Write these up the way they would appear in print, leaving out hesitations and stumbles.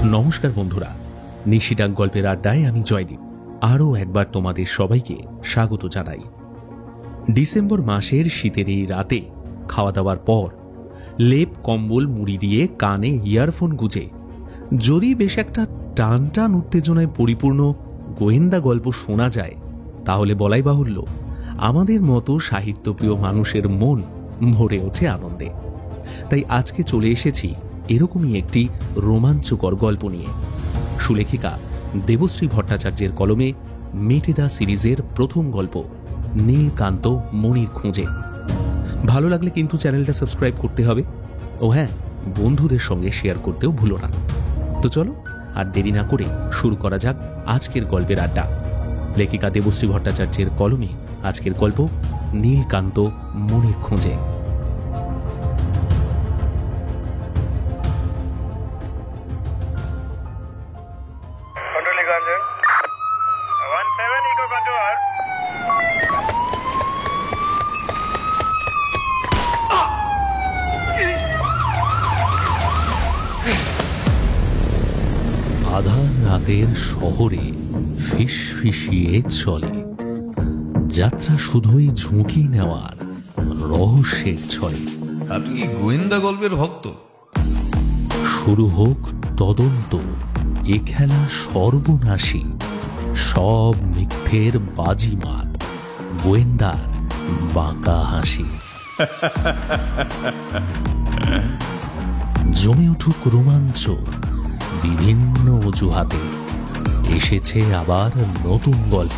নমস্কার বন্ধুরা, নিশিডাক গল্পের আড্ডায় আমি জয়দীপ আরও একবার তোমাদের সবাইকে স্বাগত জানাই। ডিসেম্বর মাসের শীতের এই রাতে খাওয়া দাওয়ার পর লেপ কম্বল মুড়ি দিয়ে কানে ইয়ারফোন গুঁজে যদি বেশ একটা টান টান উত্তেজনায় পরিপূর্ণ গোয়েন্দা গল্প শোনা যায়, তাহলে বলাই বাহুল্য আমাদের মতো সাহিত্যপ্রিয় মানুষের মন ভরে ওঠে আনন্দে। তাই আজকে চলে এসেছি এরকমই একটি রোমাঞ্চকর গল্প নিয়ে। সুলেখিকা দেবশ্রী ভট্টাচার্যের কলমে মেটেদা সিরিজের প্রথম গল্প নীলকান্ত মণির খোঁজে। ভালো লাগলে কিন্তু চ্যানেলটা সাবস্ক্রাইব করতে হবে, ও হ্যাঁ, বন্ধুদের সঙ্গে শেয়ার করতেও ভুলো না। তো চলো আর দেরি না করে শুরু করা যাক আজকের গল্পের আড্ডা। লেখিকা দেবশ্রী ভট্টাচার্যের কলমে আজকের গল্প নীলকান্ত মণির খোঁজে। আধার রাতের শহরে ফিসফিসিয়ে চলে যাত্রা, শুধুই ঝুঁকি নেওয়ার রহস্যের ছলে। আপনি কি গোয়েন্দা গল্পের ভক্ত? শুরু হোক তদন্ত, এ খেলা সর্বনাশী, সব মিথ্যের বাজিমাত, গোয়েন্দার বাঁকা হাসি। জমে উঠুক রোমাঞ্চ, বিভিন্ন অজুহাতে এসেছে আবার নতুন গল্প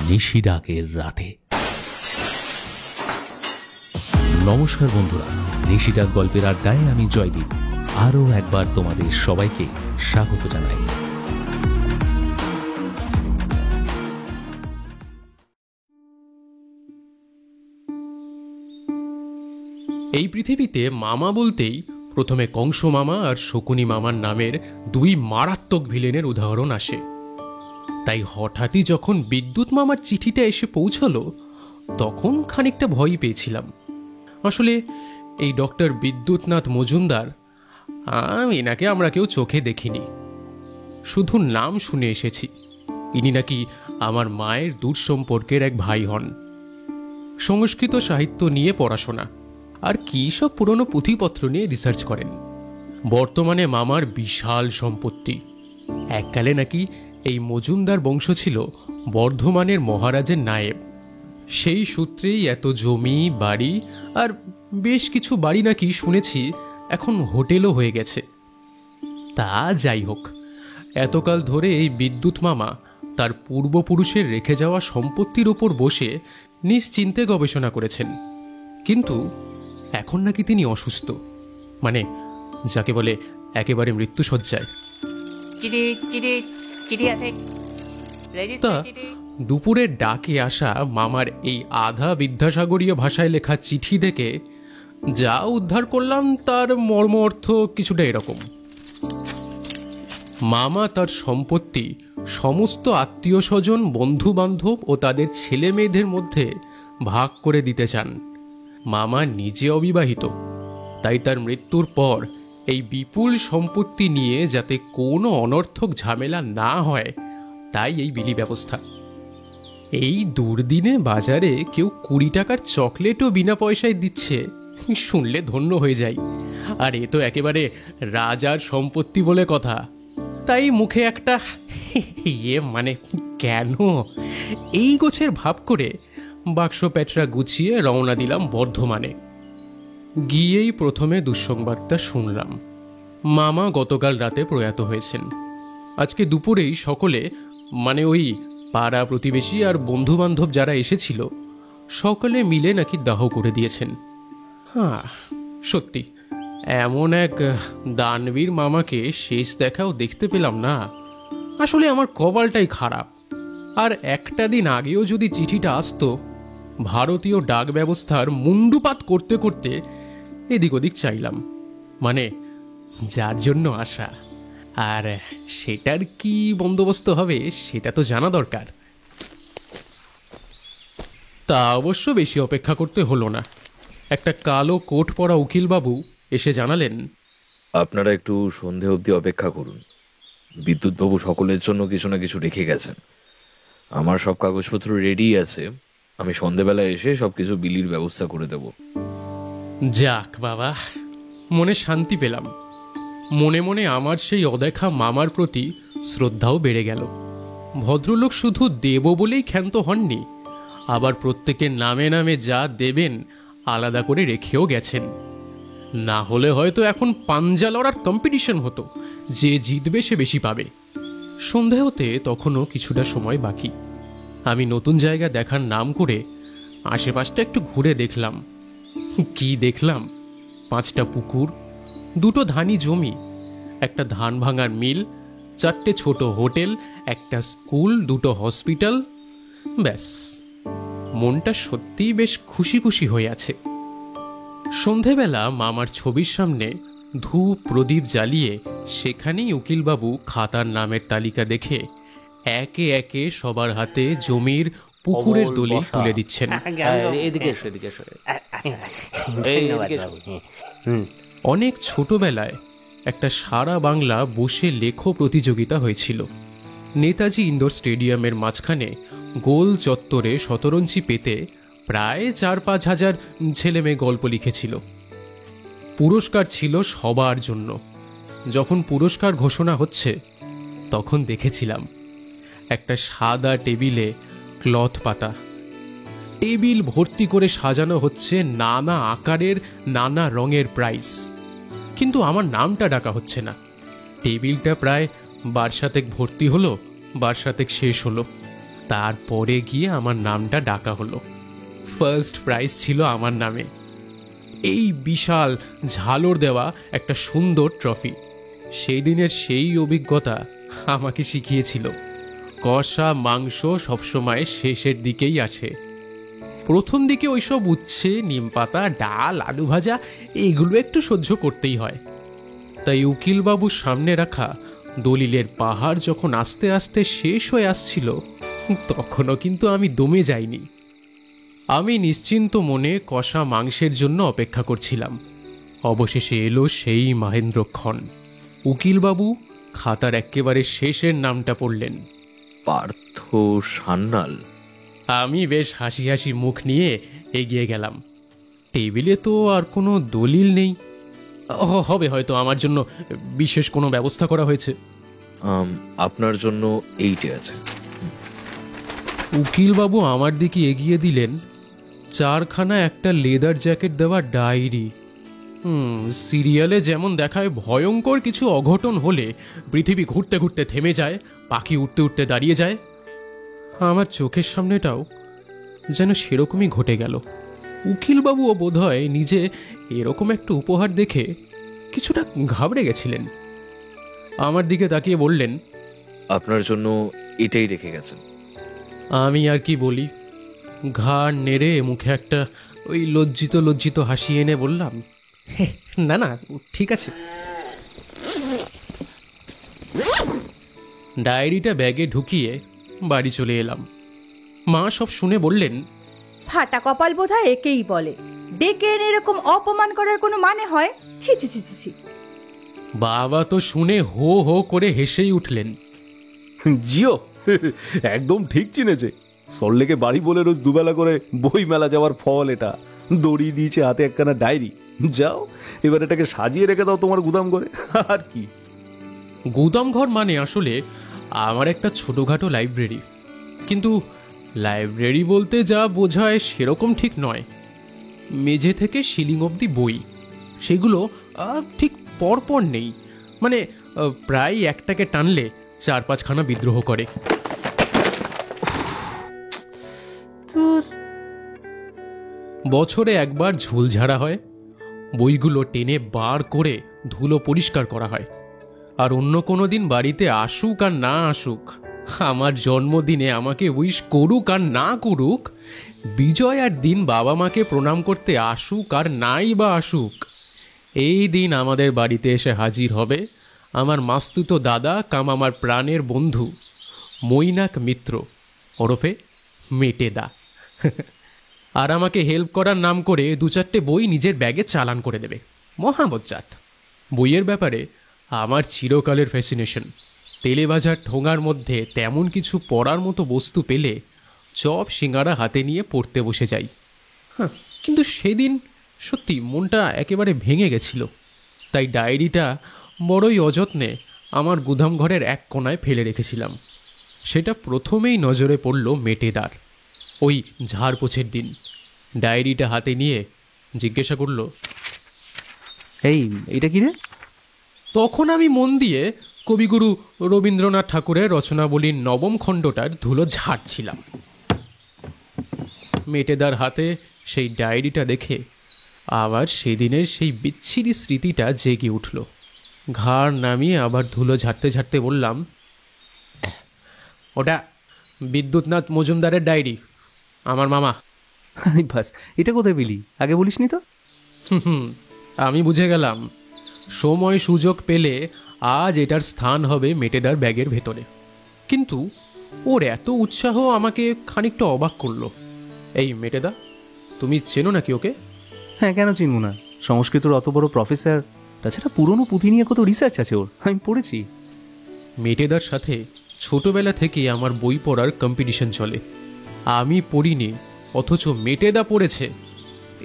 নিশিডাকের রাতে। নমস্কার বন্ধুরা, নিশিডাক গল্পের আড্ডায় আমি জয়দীপ আরও একবার তোমাদের সবাইকে স্বাগত জানাই। এই পৃথিবীতে মামা বলতেই প্রথমে কংস মামা আর শকুনি মামার নামের দুই মারাত্মক ভিলেনের উদাহরণ আসে। তাই হঠাৎই যখন বিদ্যুৎ মামার চিঠিটা এসে পৌঁছলো, তখন খানিকটা ভয়ই পেয়েছিলাম। আসলে এই ডক্টর বিদ্যুৎনাথ মজুমদার, এনাকে আমরা কেউ চোখে দেখিনি, শুধু নাম শুনে এসেছি। ইনি নাকি আমার মায়ের দূর সম্পর্কের এক ভাই হন। সংস্কৃত সাহিত্য নিয়ে পড়াশোনা আর কী সব পুরনো পুঁথিপত্র নিয়ে রিসার্চ করেন। বর্তমানে মামার বিশাল সম্পত্তি। এককালে নাকি এই মজুমদার বংশ ছিল বর্ধমানের মহারাজের নায়েব। সেই সূত্রেই এত জমি, বাড়ি, আর বেশ কিছু বাড়ি নাকি শুনেছি এখন হোটেলও হয়ে গেছে। তা যাই হোক, এতকাল ধরে এই বিদ্যুৎ মামা তার পূর্বপুরুষের রেখে যাওয়া সম্পত্তির ওপর বসে নিশ্চিন্তে গবেষণা করেছেন। কিন্তু এখন নাকি তিনি অসুস্থ, মানে যাকে বলে একেবারে মৃত্যুশয্যায়। তা দুপুরের ডাকে আসা মামার এই আধা বিদ্যাসাগরীয় ভাষায় লেখা চিঠি দেখে যা উদ্ধার করলাম তার মর্ম অর্থ কিছুটা এরকম: মামা তার সম্পত্তি সমস্ত আত্মীয় স্বজন, বন্ধু বান্ধব ও তাদের ছেলে মেয়েদের মধ্যে ভাগ করে দিতে চান। মামা নিজে অবিবাহিত, তাই তার মৃত্যুর পর এই বিপুল সম্পত্তি নিয়ে যাতে কোনো অনর্থক ঝামেলা না হয়, তাই এই বিলি ব্যবস্থা। এই দুর্দিনে বাজারে কেউ 20 টাকার চকলেটও বিনা পয়সায় দিচ্ছে, শুনলে ধন্য হয়ে যাই। আর এ তো একেবারে রাজার সম্পত্তি বলে কথা, তাই মুখে একটা মানে কেন এই গোছের ভাব করে বাক্স প্যাটরা গুছিয়ে রওনা দিলাম বর্ধমানে। গিয়েই প্রথমে দুঃসংবাদটা শুনলাম, মামা গতকাল রাতে প্রয়াত হয়েছেন। আজকে দুপুরেই সকলে, মানে ওই পাড়া প্রতিবেশী আর বন্ধু বান্ধব যারা এসেছিল, সকলে মিলে নাকি দাহ করে দিয়েছেন। হ্যাঁ, সত্যি এমন এক দানবীর মামাকে শেষ দেখাও দেখতে পেলাম না। আসলে আমার কপালটাই খারাপ। আর একটা দিন আগেও যদি চিঠিটা আসতো, ভারতীয় ডাক ব্যবস্থার মুন্ডুপাত করতে করতে এদিক ওদিক চাইলাম, মানে যার জন্য আসা। আর সেটার কি বন্দোবস্ত হবে সেটা তো জানা দরকার। তা অবশ্য বেশি অপেক্ষা করতে হলো না। একটা কালো কোট পরা উকিলবাবু এসে জানালেন, আপনারা একটু সন্ধে অবধি অপেক্ষা করুন। বিদ্যুৎবাবু সকলের জন্য কিছু না কিছু রেখে গেছেন। আমার সব কাগজপত্র রেডি আছে, আমি সন্ধেবেলায় এসে সবকিছু বিলির ব্যবস্থা করে দেব। যাক বাবা, মনে শান্তি পেলাম। মনে মনে আমার সেই অদেখা মামার প্রতি শ্রদ্ধাও বেড়ে গেল। ভদ্রলোক শুধু দেব বলেই ক্ষান্ত হননি, আবার প্রত্যেকের নামে নামে যা দেবেন আলাদা করে রেখেও গেছেন। না হলে হয়তো এখন পাঞ্জা লড়ার কম্পিটিশন হতো, যে জিতবে সে বেশি পাবে। সন্ধে হতে তখনও কিছুটা সময় বাকি। আমি নতুন জায়গা দেখার নাম করে আশেপাশটা একটু ঘুরে দেখলাম। কি দেখলাম? 5টা পুকুর, 2টো ধানি জমি, একটা ধান ভাঙার মিল, 4টে ছোট হোটেল, একটা স্কুল, 2টো হসপিটাল। ব্যাস, মনটা সত্যিই বেশ খুশি খুশি হয়ে আছে। সন্ধেবেলা মামার ছবির সামনে ধূপ প্রদীপ জ্বালিয়ে সেখানেই উকিলবাবু খাতার নামের তালিকা দেখে একে একে সবার হাতে জমির পুকুরের দলিল তুলে দিচ্ছেন। অনেক ছোটবেলায় একটা সারা বাংলা বসে লেখো প্রতিযোগিতা হয়েছিল। নেতাজি ইন্ডোর স্টেডিয়ামের মাঝখানে গোল চত্বরে শতরঞ্চি পেতে প্রায় 4-5 হাজার ছেলে মেয়ে গল্প লিখেছিল। পুরস্কার ছিল সবার জন্য। যখন পুরস্কার ঘোষণা হচ্ছে তখন দেখেছিলাম একটা সাদা টেবিলে ক্লথ পাতা, টেবিল ভর্তি করে সাজানো হচ্ছে নানা আকারের নানা রঙের প্রাইজ, কিন্তু আমার নামটা ডাকা হচ্ছে না। টেবিলটা প্রায় 12 ভর্তি হলো, 12 শেষ হলো, তারপরে গিয়ে আমার নামটা ডাকা হলো। ফার্স্ট প্রাইজ ছিল আমার নামে, এই বিশাল ঝালর দেওয়া একটা সুন্দর ট্রফি। সেই দিনের সেই অভিজ্ঞতা আমাকে শিখিয়েছিল কষা মাংস সবসময় শেষের দিকেই আছে। প্রথম দিকে ওইসব উচ্ছে, নিমপাতা, ডাল, আলু ভাজা এগুলো একটু সহ্য করতেই হয়। তাই উকিলবাবুর সামনে রাখা দলিলের পাহাড় যখন আস্তে আস্তে শেষ হয়ে আসছিল, তখনও কিন্তু আমি দমে যাইনি। আমি নিশ্চিন্ত মনে কষা মাংসের জন্য অপেক্ষা করছিলাম। অবশেষে এলো সেই মহেন্দ্রক্ষণ। উকিলবাবু খাতার একেবারে শেষের নামটা পড়লেন, পার্থ সান্যাল। আমি বেশ হাসি হাসি মুখ নিয়ে এগিয়ে গেলাম। টেবিলে তো আর কোনো দলিল নেই। হবে হয়তো আমার জন্য বিশেষ কোনো ব্যবস্থা করা হয়েছে। আপনার জন্য এইটে আছে। উকিলবাবু আমার দিকে এগিয়ে দিলেন 4খানা একটা লেদার জ্যাকেট দেওয়া ডায়েরি। সিরিয়ালে যেমন দেখায় ভয়ঙ্কর কিছু অঘটন হলে পৃথিবী ঘুরতে ঘুরতে থেমে যায়, পাখি উঠতে উঠতে দাঁড়িয়ে যায়, আমার চোখের সামনেটাও যেন সেরকমই ঘটে গেল। উকিলবাবুও বোধহয় নিজে এরকম একটা উপহার দেখে কিছুটা ঘাবড়ে গেছিলেন। আমার দিকে তাকিয়ে বললেন, আপনার জন্য এটাই রেখে গেছেন। আমি আর কি বলি, ঘাড় নেড়ে মুখে একটা ওই লজ্জিত লজ্জিত হাসি এনে বললাম, না না ঠিক আছে। ডায়েরিটা ব্যাগে ঢুকিয়ে বাড়ি চলে এলাম। মা সব শুনে বললেন, ফাটা কপাল বোধহয় একেই বলে, ডেকে এনে এরকম অপমান করার কোনো মানে হয়? ছি ছি ছি ছি। বাবা তো শুনে হো হো করে হেসেই উঠলেন। জিও একদম ঠিক চিনেছে। সল্লেকে বাড়ি বলে রোজ দুবেলা করে বই মেলা যাওয়ার ফল এটা। দড়ি দিয়েছে হাতে একখানা ডায়েরি। যাও এবার এটাকে সাজিয়ে রেখে দাও তোমার গুদাম ঘরে। আর কি, গুদাম ঘর মানে আসলে আমার একটা ছোটখাটো লাইব্রেরি। কিন্তু লাইব্রেরি বলতে যা বোঝায় সেরকম ঠিক নয়। মেঝে থেকে সিলিং অবধি বই, সেগুলো ঠিক পরপর নেই, মানে প্রায় একটাকে টানলে 4-5খানা বিদ্রোহ করে। বছরে একবার ঝুল ঝাড়া হয়, বইগুলো টেনে বার করে ধুলো পরিষ্কার করা হয়। আর অন্য কোনো দিন বাড়িতে আসুক আর না আসুক, আমার জন্মদিনে আমাকে উইশ করুক আর না করুক, বিজয়ার দিন বাবা মাকে প্রণাম করতে আসুক আর নাই বা আসুক, এই দিন আমাদের বাড়িতে এসে হাজির হবে আমার মাস্তুতো দাদা কাম আমার প্রাণের বন্ধু মৈনাক মিত্র ওরফে মেটেদা। আর আমাকে হেল্প করার নাম করে 2-4টে বই নিজের ব্যাগে চালান করে দেবে। মহাবজ্জাত। বইয়ের ব্যাপারে আমার চিরকালের ফ্যাসিনেশন। তেলে ভাজা ঠোঙার মধ্যে তেমন কিছু পড়ার মতো বস্তু পেলে চপ সিঙ্গারা হাতে নিয়ে পড়তে বসে যাই। কিন্তু সেদিন সত্যি মনটা একেবারে ভেঙে গেছিল, তাই ডায়েরিটা বড়ই অযত্নে আমার গুদাম ঘরের এক কোণায় ফেলে রেখেছিলাম। সেটা প্রথমেই নজরে পড়ল মেটেদার। ওই ঝাড়পোছের দিন ডায়েরিটা হাতে নিয়ে জিজ্ঞাসা করল, এই এটা কি রে? তখন আমি মন দিয়ে কবিগুরু রবীন্দ্রনাথ ঠাকুরের রচনাবলীর নবম খণ্ডটার ধুলো ঝাড়ছিলাম। মেটেদার হাতে সেই ডায়েরিটা দেখে আবার সেদিনের সেই বিচ্ছিরি স্মৃতিটা জেগে উঠল। ঘাড় নামিয়ে আবার ধুলো ঝাড়তে ঝাড়তে বললাম, ওটা বিদ্যুৎনাথ মজুমদারের ডায়েরি, আমার মামা। বাস, এটা কোথায় পেলি? আগে বলিসনি তো। আমি বুঝে গেলাম সময় সুযোগ পেলে আজ এটার স্থান হবে মেটেদার ব্যাগের ভেতরে। কিন্তু ওর এত উৎসাহ আমাকে খানিকটা অবাক করলো। এই মেটেদা, তুমি চেনো নাকি ওকে? হ্যাঁ, কেন চিনব না? সংস্কৃতর অত বড় প্রফেসর, তাছাড়া পুরনো পুঁথি নিয়ে কত রিসার্চ আছে ওর, আমি পড়েছি। মেটেদার সাথে ছোটবেলা থেকে আমার বই পড়ার কম্পিটিশন চলে। আমি পড়িনি অথচ মেটেদা পড়েছে,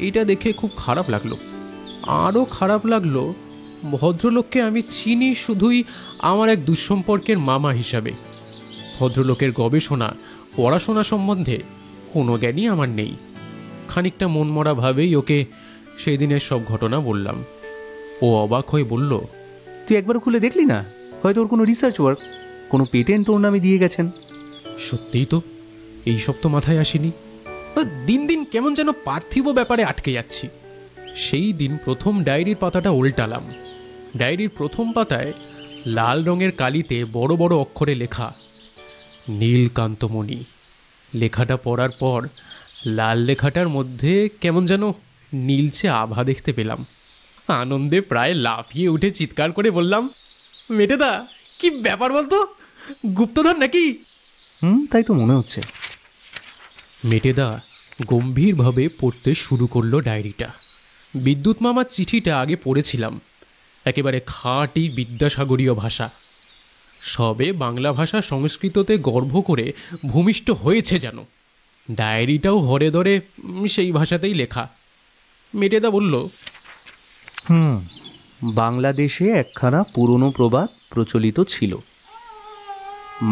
এটা দেখে খুব খারাপ লাগলো। আরও খারাপ লাগলো ভদ্রলোককে আমি চিনি শুধুই আমার এক দুঃসম্পর্কের মামা হিসাবে। ভদ্রলোকের গবেষণা পড়াশোনা সম্বন্ধে কোনো জ্ঞানই আমার নেই। খানিকটা মনমরা ভাবেই ওকে সেই দিনের সব ঘটনা বললাম। ও অবাক হয়ে বলল, তুই একবার খুলে দেখলি না? হয়তো ওর কোনো রিসার্চ ওয়ার্ক, কোনো পেটেন্ট ওর নামে দিয়ে গেছেন। সত্যিই তো, এইসব তো মাথায় আসেনি। দিন দিন কেমন যেন পার্থিব ব্যাপারে আটকে যাচ্ছি। সেই দিন প্রথম ডায়েরির পাতাটা উল্টালাম। ডায়েরির প্রথম পাতায় লাল রঙের কালিতে বড় বড় অক্ষরে লেখা নীলকান্তমণি। লেখাটা পড়ার পর লাল লেখাটার মধ্যে কেমন যেন নীলচে আভা দেখতে পেলাম। আনন্দে প্রায় লাফিয়ে উঠে চিৎকার করে বললাম, মেটেদা, কি ব্যাপার বলতো? গুপ্তধন নাকি? তাই তো মনে হচ্ছে। মেটেদা গম্ভীরভাবে পড়তে শুরু করলো ডায়েরিটা। বিদ্যুৎ মামার চিঠিটা আগে পড়েছিলাম, একেবারে খাঁটি বিদ্যাসাগরীয় ভাষা। সবে বাংলা ভাষা সংস্কৃততে গর্ব করে ভূমিষ্ঠ হয়েছে যেন। ডায়েরিটাও হরে ধরে সেই ভাষাতেই লেখা। মেটেদা বলল, বাংলাদেশে একখানা পুরনো প্রবাদ প্রচলিত ছিল।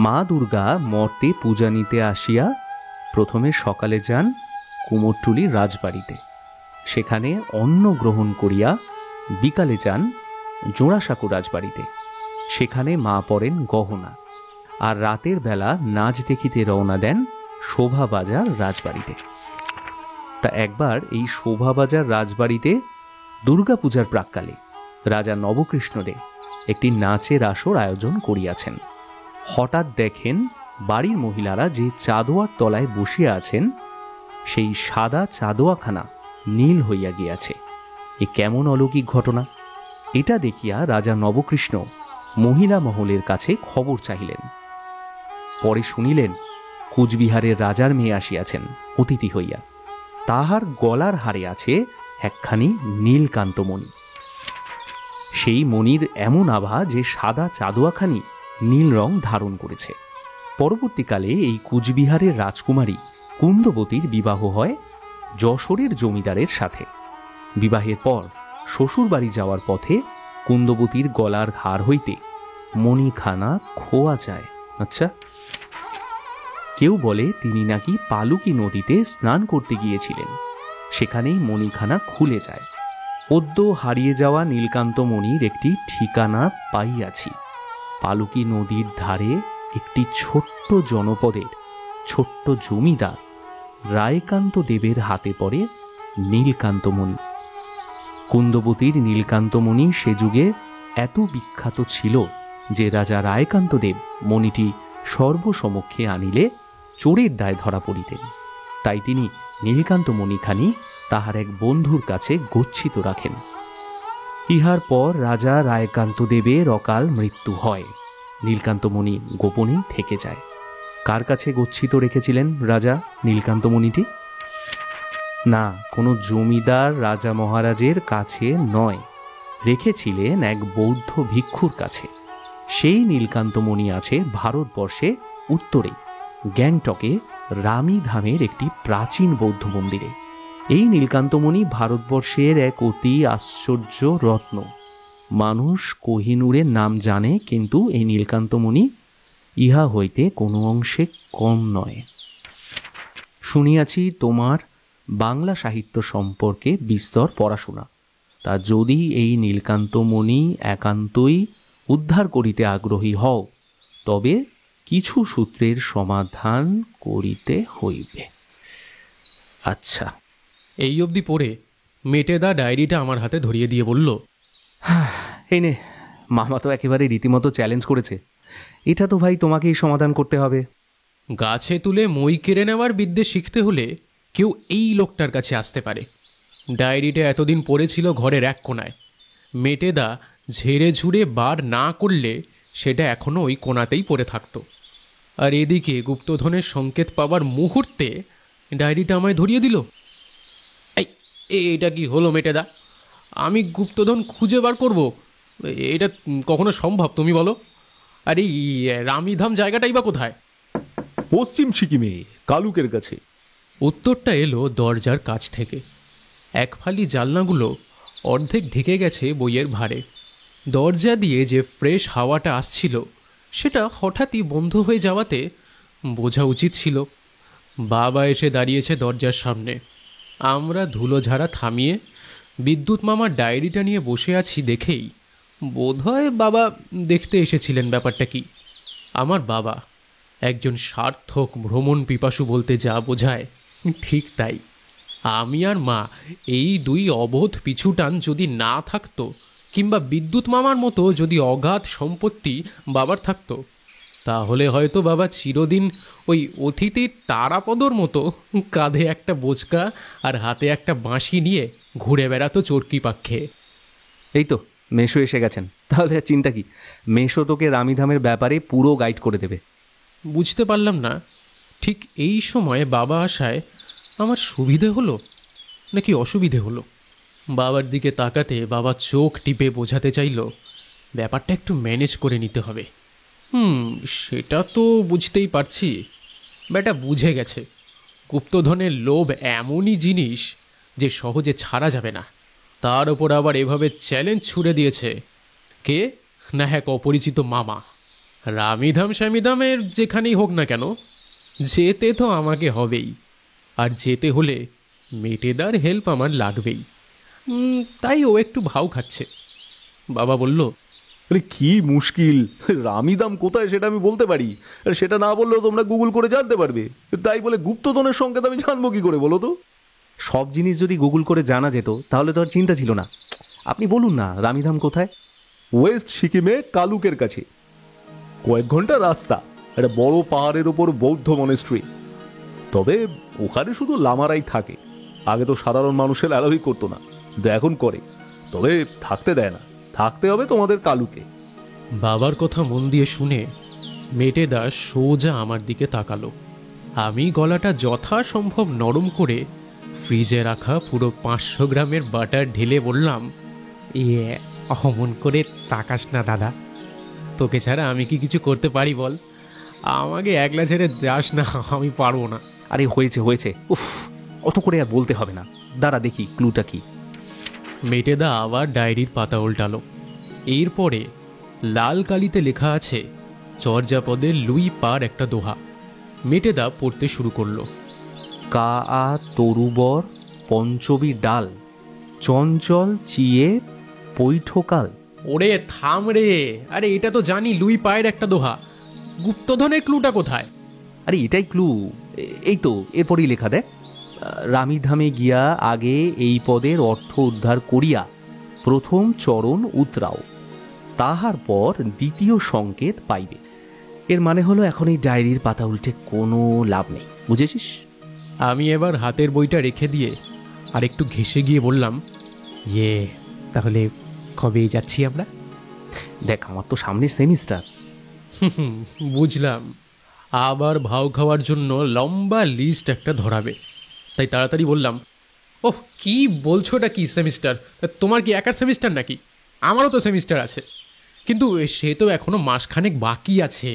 মা দুর্গা মর্তে পূজা নিতে আসিয়া প্রথমে সকালে যান কুমোরটুলির রাজবাড়িতে, সেখানে অন্ন গ্রহণ করিয়া বিকালে যান জোড়াসাঁকো রাজবাড়িতে, সেখানে মা পড়েন গহনা, আর রাতের বেলা নাচ দেখিতে রওনা দেন শোভাবাজার রাজবাড়িতে। তা একবার এই শোভাবাজার রাজবাড়িতে দুর্গাপূজার প্রাক্কালে রাজা নবকৃষ্ণদেব একটি নাচের আসর আয়োজন করিয়াছেন। হঠাৎ দেখেন বাড়ির মহিলারা যে চাঁদোয়ার তলায় বসিয়া আছেন, সেই সাদা চাঁদোয়াখানা নীল হইয়া গিয়াছে। এ কেমন অলৌকিক ঘটনা! এটা দেখিয়া রাজা নবকৃষ্ণ মহিলা মহলের কাছে খবর চাহিলেন। পরে শুনিলেন কুচবিহারের রাজার মেয়ে আসিয়াছেন অতিথি হইয়া, তাহার গলার হারে আছে একখানি নীলকান্তমণি। সেই মণির এমন আভা যে সাদা চাঁদোয়াখানি নীল রং ধারণ করেছে। পরবর্তীকালে এই কুচবিহারের রাজকুমারী কুন্দবতীর বিবাহ হয় যশোরের জমিদারের সাথে। বিবাহের পর শ্বশুরবাড়ি যাওয়ার পথে কুন্দবতীর গলার হার হইতে মণিখানা খোয়া যায়। আচ্ছা, কেউ বলে তিনি নাকি পালুকি নদীতে স্নান করতে গিয়েছিলেন, সেখানেই মণিখানা খুলে যায়। অদ্য হারিয়ে যাওয়া নীলকান্তমণির একটি ঠিকানা পাইয়াছি। পালুকি নদীর ধারে একটি ছোট্ট জনপদের ছোট্ট জমিদার রায়কান্ত দেবের হাতে পড়ে নীলকান্তমণি। কুন্দবতীর নীলকান্তমণি সে যুগে এত বিখ্যাত ছিল যে রাজা রায়কান্ত দেব মণিটি সর্বসমক্ষে আনিলে চোরের দায় ধরা পড়িতেন। তাই তিনি নীলকান্তমণিখানি তাহার এক বন্ধুর কাছে গচ্ছিত রাখেন। ইহার পর রাজা রায়কান্ত দেবের অকাল মৃত্যু হয়। নীলকান্তমণি গোপনেই থেকে যায়। কার কাছে গচ্ছিত রেখেছিলেন রাজা নীলকান্তমণিটি? না, কোনো জমিদার রাজা মহারাজের কাছে নয়, রেখেছিলেন এক বৌদ্ধ ভিক্ষুর কাছে। সেই নীলকান্তমণি আছে ভারতবর্ষে উত্তরে গ্যাংটকে রামীধামের একটি প্রাচীন বৌদ্ধ মন্দিরে। এই নীলকান্তমণি ভারতবর্ষের এক অতি আশ্চর্য রত্ন। মানুষ কোহিনূরের নাম জানে, কিন্তু এই নীলকান্তমণি ইহা হইতে কোনো অংশে কম নয়। শুনিয়াছি তোমার বাংলা সাহিত্য সম্পর্কে বিস্তর পড়াশোনা। তা যদি এই নীলকান্তমণি একান্তই উদ্ধার করিতে আগ্রহী হও, তবে কিছু সূত্রের সমাধান করিতে হইবে। আচ্ছা। এই অবধি পড়ে মেটেদা ডায়েরিটা আমার হাতে ধরিয়ে দিয়ে বলল, এই নে, মামা তো একেবারে রীতিমতো চ্যালেঞ্জ করেছে। এটা তো ভাই তোমাকেই সমাধান করতে হবে। গাছে তুলে মই কেড়ে নেওয়ার বিদ্যে শিখতে হলে কেউ এই লোকটার কাছে আসতে পারে। ডায়েরিটা এতদিন পড়েছিল ঘরের এক কোণায়। মেটেদা ঝেড়ে ঝুড়ে বার না করলে সেটা এখনও ওই কোণাতেই পড়ে থাকতো। আর এদিকে গুপ্তধনের সংকেত পাওয়ার মুহূর্তে ডায়েরিটা আমায় ধরিয়ে দিল। এটা কি হলো মেটেদা? আমি গুপ্তধন খুঁজে বার করব? এটা কখনো সম্ভব তুমি বলো? আর এই রামীধাম জায়গাটাই বা কোথায়? পশ্চিম সিকিমে কালুকের কাছে। উত্তরটা এলো দরজার কাছ থেকে। এক ফালি জানলাগুলো অর্ধেক ঢেকে গেছে বইয়ের ভারে। দরজা দিয়ে যে ফ্রেশ হাওয়াটা আসছিল সেটা হঠাৎই বন্ধ হয়ে যাওয়াতে বোঝা উচিত ছিল বাবা এসে দাঁড়িয়েছে দরজার সামনে। আমরা ধুলো ঝাড়া থামিয়ে বিদ্যুৎ মামার ডায়েরিটা নিয়ে বসে আছি দেখেই বোধহয় বাবা দেখতে এসেছিলেন ব্যাপারটা কি। আমার বাবা একজন সার্থক ভ্রমণ পিপাসু বলতে যা বোঝায় ঠিক তাই। আমি আর মা এই দুই অবোধ পিছুটান যদি না থাকতো, কিংবা বিদ্যুৎ মামার মতো যদি অগাধ সম্পত্তি বাবার থাকতো, তাহলে হয়তো বাবা চিরদিন ওই অতিথি তারাপদর মতো কাঁধে একটা বোচকা আর হাতে একটা বাঁশি নিয়ে ঘুরে বেড়াতো চরকি পাক্ষে। এই তো মেশো এসে গেছেন, তাহলে আর চিন্তা কি? মেশো তোকে রামীধামের ব্যাপারে পুরো গাইড করে দেবে। বুঝতে পারলাম না ঠিক এই সময়ে বাবা আসায় আমার সুবিধে হলো নাকি অসুবিধে হলো। বাবার দিকে তাকাতে বাবা চোখ টিপে বোঝাতে চাইল ব্যাপারটা একটু ম্যানেজ করে নিতে হবে। সেটা তো বুঝতেই পারছি। ব্যাটা বুঝে গেছে গুপ্তধনের লোভ এমনই জিনিস যে সহজে ছাড়া যাবে না। তার ওপর আবার এভাবে চ্যালেঞ্জ ছুড়ে দিয়েছে কে না, এক অপরিচিত মামা। রামীধাম স্বামীধামের যেখানেই হোক না কেন, যেতে তো আমাকে হবেই। আর যেতে হলে মেটেদার হেল্প আমার লাগবেই। তাই ও একটু ভাও খাচ্ছে। বাবা বলল, আরে কি মুশকিল, রামীদাম কোথায় সেটা আমি বলতে পারি, আর সেটা না বললেও তোমরা গুগল করে জানতে পারবে। তাই বলে গুপ্তধনের সংকেত আমি জানবো কি করে বলো তো? সব জিনিস যদি গুগল করে জানা যেত তাহলে তো আর চিন্তা ছিল না। আপনি বলুন না রামীধাম কোথায়? ওয়েস্ট সিকিমে কালুকের কাছে। কয়েক ঘন্টা রাস্তা, একটা বড় পাহাড়ের ওপর বৌদ্ধ মনেস্ট্রি। তবে ওখানে শুধু লামারাই থাকে। আগে তো সাধারণ মানুষের অ্যালাউই করতো না, কিন্তু এখন করে। তবে থাকতে দেয় না, থাকতে হবে তোমাদের কালুকে। বাবার কথা মন দিয়ে শুনে মেটেদা সোজা আমার দিকে তাকালো। আমি গলাটা যথাসম্ভব নরম করে ফ্রিজে রাখা পুরো 500 গ্রামের বাটার ঢেলে বললাম, অমন করে তাকাস না দাদা, তোকে ছাড়া আমি কি কিছু করতে পারি বল? আমাকে একলা ছেড়ে যাস না, আমি পারবো না। আরে হয়েছে হয়েছে, উফ, অত করে আর বলতে হবে না। দাঁড়া দেখি ক্লুটা কি। মেটেদা আবার ডায়েরির পাতা উল্টালো। এরপরে লাল কালিতে লেখা আছে চর্যাপদের লুই পার একটা দোহা। মেটেদা পড়তে শুরু করলো। কা আ তরুবর পঞ্চবী ডাল, চঞ্চল চিয়ে পৈঠকাল। ওরে থাম রে, আরে এটা তো জানি লুই পায়ের একটা দোহা। গুপ্তধনের ক্লুটা কোথায়? আরে এটাই ক্লু, এই তো এরপরই লেখা। দেখ, রামীধামে গিয়া আগে এই পদের অর্থ উদ্ধার করিয়া প্রথম চরণ উতরাও, তাহার পর দ্বিতীয় সংকেত পাইবে। এর মানে হলো এখন এই ডায়েরির পাতা উল্টে কোনো লাভ নেই, বুঝেছিস? আমি এবার হাতের বইটা রেখে দিয়ে আর একটু ঘেঁষে গিয়ে বললাম, তাহলে কবে যাচ্ছি আমরা? দেখ, আমার তো সামনে সেমিস্টার। বুঝলাম, আবার ভাও খাওয়ার জন্য লম্বা লিস্ট একটা ধরাবে। তাই তাড়াতাড়ি বললাম, ওহ কি বলছোটা কি সেমিস্টার? তোমার কি একার সেমিস্টার নাকি? আমারও তো সেমিস্টার আছে, কিন্তু সে তো এখনো মাসখানেক বাকি আছে।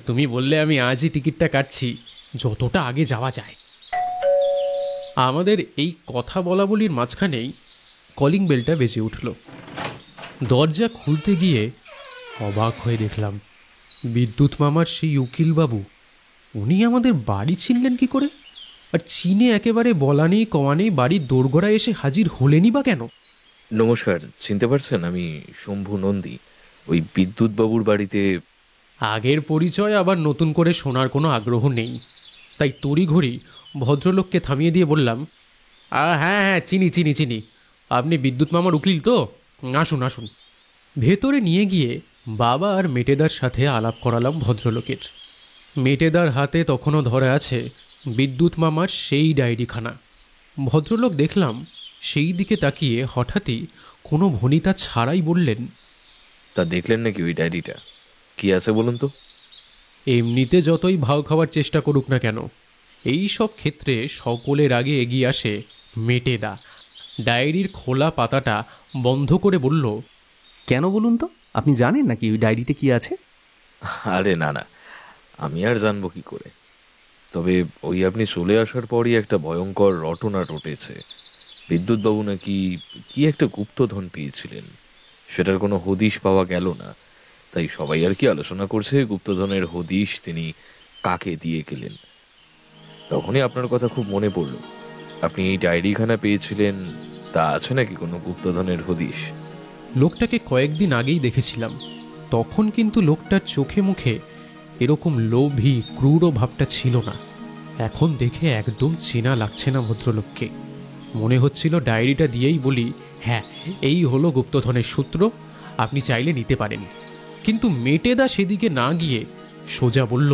তুমি বললে আমি আজই টিকিটটা কাটছি, যতটা আগে যাওয়া যায়। আমাদের এই কথা বলা বলির মাঝখানেই কলিং বেলটা বেজে উঠল। দরজা খুলতে গিয়ে অবাক হয়ে দেখলাম বিদ্যুৎ মামার সেই উকিলবাবু, উনি আমাদের বাড়ি চিনলেন কি করে? আর চীনে একেবারে বলা নেই কওয়া নেই বাড়ির দোরগোড়ায় এসে হাজির হলেনই বা কেন? নমস্কার, চিনতে পারছেন? আমি শম্ভু নন্দী, ওই বিদ্যুৎ বাবুর বাড়িতে। আগের পরিচয় আবার নতুন করে শোনার কোনো আগ্রহ নেই, তাই তড়িঘড়ি ভদ্রলোককে থামিয়ে দিয়ে বললাম, হ্যাঁ হ্যাঁ, চিনি চিনি চিনি, আপনি বিদ্যুৎ মামার উকিল তো, আসুন আসুন। ভেতরে নিয়ে গিয়ে বাবা আর মেটেদার সাথে আলাপ করালাম ভদ্রলোকের। মেটেদার হাতে তখনও ধরে আছে বিদ্যুৎ মামার সেই ডায়েরিখানা। ভদ্রলোক দেখলাম সেই দিকে তাকিয়ে হঠাৎই কোনো ভনিতা ছাড়াই বললেন, তা দেখলেন নাকি ওই ডায়েরিটা? কি আছে বলুন তো? এমনিতে যতই ভাও খাওয়ার চেষ্টা করুক না কেন, এই সব ক্ষেত্রে সকলের আগে এগিয়ে আসে মেটেদা। ডায়েরির খোলা পাতাটা বন্ধ করে বলল, কেন বলুন তো? আপনি জানেন নাকি ওই ডায়েরিতে কি আছে? আরে না না, আমি আর জানবো কি করে। তবে ওই আপনি চলে আসার পরই একটা ভয়ঙ্কর রটনা রটেছে। বিদ্যুৎবাবু নাকি কি একটা গুপ্তধন পেয়েছিলেন, সেটার কোনো হদিশ পাওয়া গেল না। তাই সবাই আর কি আলোচনা করছে গুপ্তধনের হদিশ তিনি কাকে দিয়ে গেলেন। তখনই আপনার কথা খুব মনে পড়ল। আপনি এই ডায়েরিখানা পেয়েছিলেন, তা আছে নাকি কোনো গুপ্তধনের হদিশ? লোকটাকে কয়েকদিন আগেই দেখেছিলাম, তখন কিন্তু লোকটার চোখে মুখে এরকম লোভী ক্রূর ভাবটা ছিল না। এখন দেখে একদম চেনা লাগছে না ভদ্রলোককে। মনে হচ্ছিল ডায়েরিটা দিয়েই বলি, হ্যাঁ এই হলো গুপ্তধনের সূত্র, আপনি চাইলে নিতে পারেন। কিন্তু মেটেদা সেদিকে না গিয়ে সোজা বলল,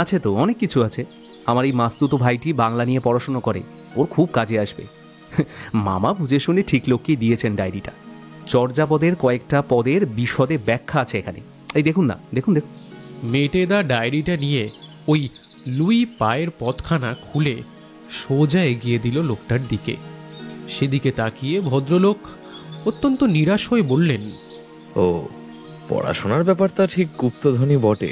আছে তো, অনেক কিছু আছে। আমার এই মাস্তুতো ভাইটি বাংলা নিয়ে পড়াশুনো করে, ওর খুব কাজে আসবে। মামা বুঝে শুনে ঠিক লোককেই দিয়েছেন ডায়েরিটা। চর্যাপদের কয়েকটা পদের বিশদে ব্যাখ্যা আছে এখানে, এই দেখুন না, দেখুন দেখুন। মেটেদা ডায়েরিটা নিয়ে ওই লুই পায়ের পথখানা খুলে সোজা এগিয়ে দিল লোকটার দিকে। সেদিকে তাকিয়ে ভদ্রলোক অত্যন্ত নিরাশ হয়ে বললেন, ও, পড়াশোনার ব্যাপারটা ঠিক গুপ্তধনই বটে।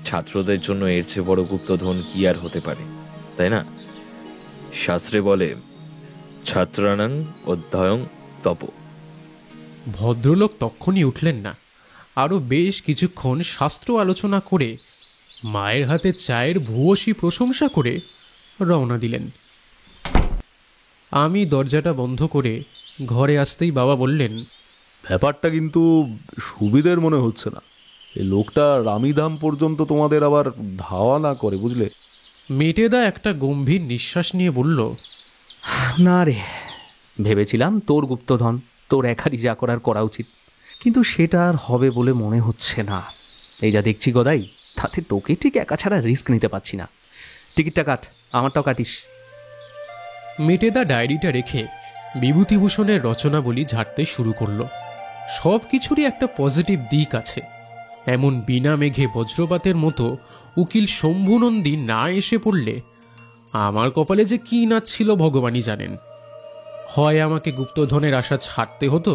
ছাত্রদের জন্য এর চেয়ে বড় গুপ্তধন কি আর হতে পারে, তাই না? শাস্ত্রে বলে, ছাত্রানাং অধ্যয়ং তপ। ভদ্রলোক তক্ষুনি উঠলেন না, আরও বেশ কিছুক্ষণ শাস্ত্র আলোচনা করে মায়ের হাতে চায়ের ভূয়সী প্রশংসা করে রওনা দিলেন। আমি দরজাটা বন্ধ করে ঘরে আসতেই বাবা বললেন, ব্যাপারটা কিন্তু সুবিধের মনে হচ্ছে না। এই লোকটা রামিধাম পর্যন্ত তোমাদের আবার ধাওয়া না করে, বুঝলে? মেটেদা একটা গম্ভীর নিঃশ্বাস নিয়ে বলল, না রে, ভেবেছিলাম তোর গুপ্তধন তোর একারই যা করার করা উচিত, কিন্তু সেটা আর হবে বলে মনে হচ্ছে না। এই যা দেখছি গদাই, তাতে তোকে ঠিক একা ছাড়া রিস্ক নিতে পারছি না। টিকিটটা কাট, আমারটাও কাটিস। মেটেদা ডায়েরিটা রেখে বিভূতিভূষণের রচনাবলী ঝাড়তে শুরু করলো। সব কিছুরই একটা পজিটিভ দিক আছে। এমন বিনা মেঘে বজ্রপাতের মতো উকিল শম্ভুনন্দী না এসে পড়লে আমার কপালে যে কি নাচছিল ভগবানই জানেন। হয় আমাকে গুপ্তধনের আশা ছাড়তে হতো,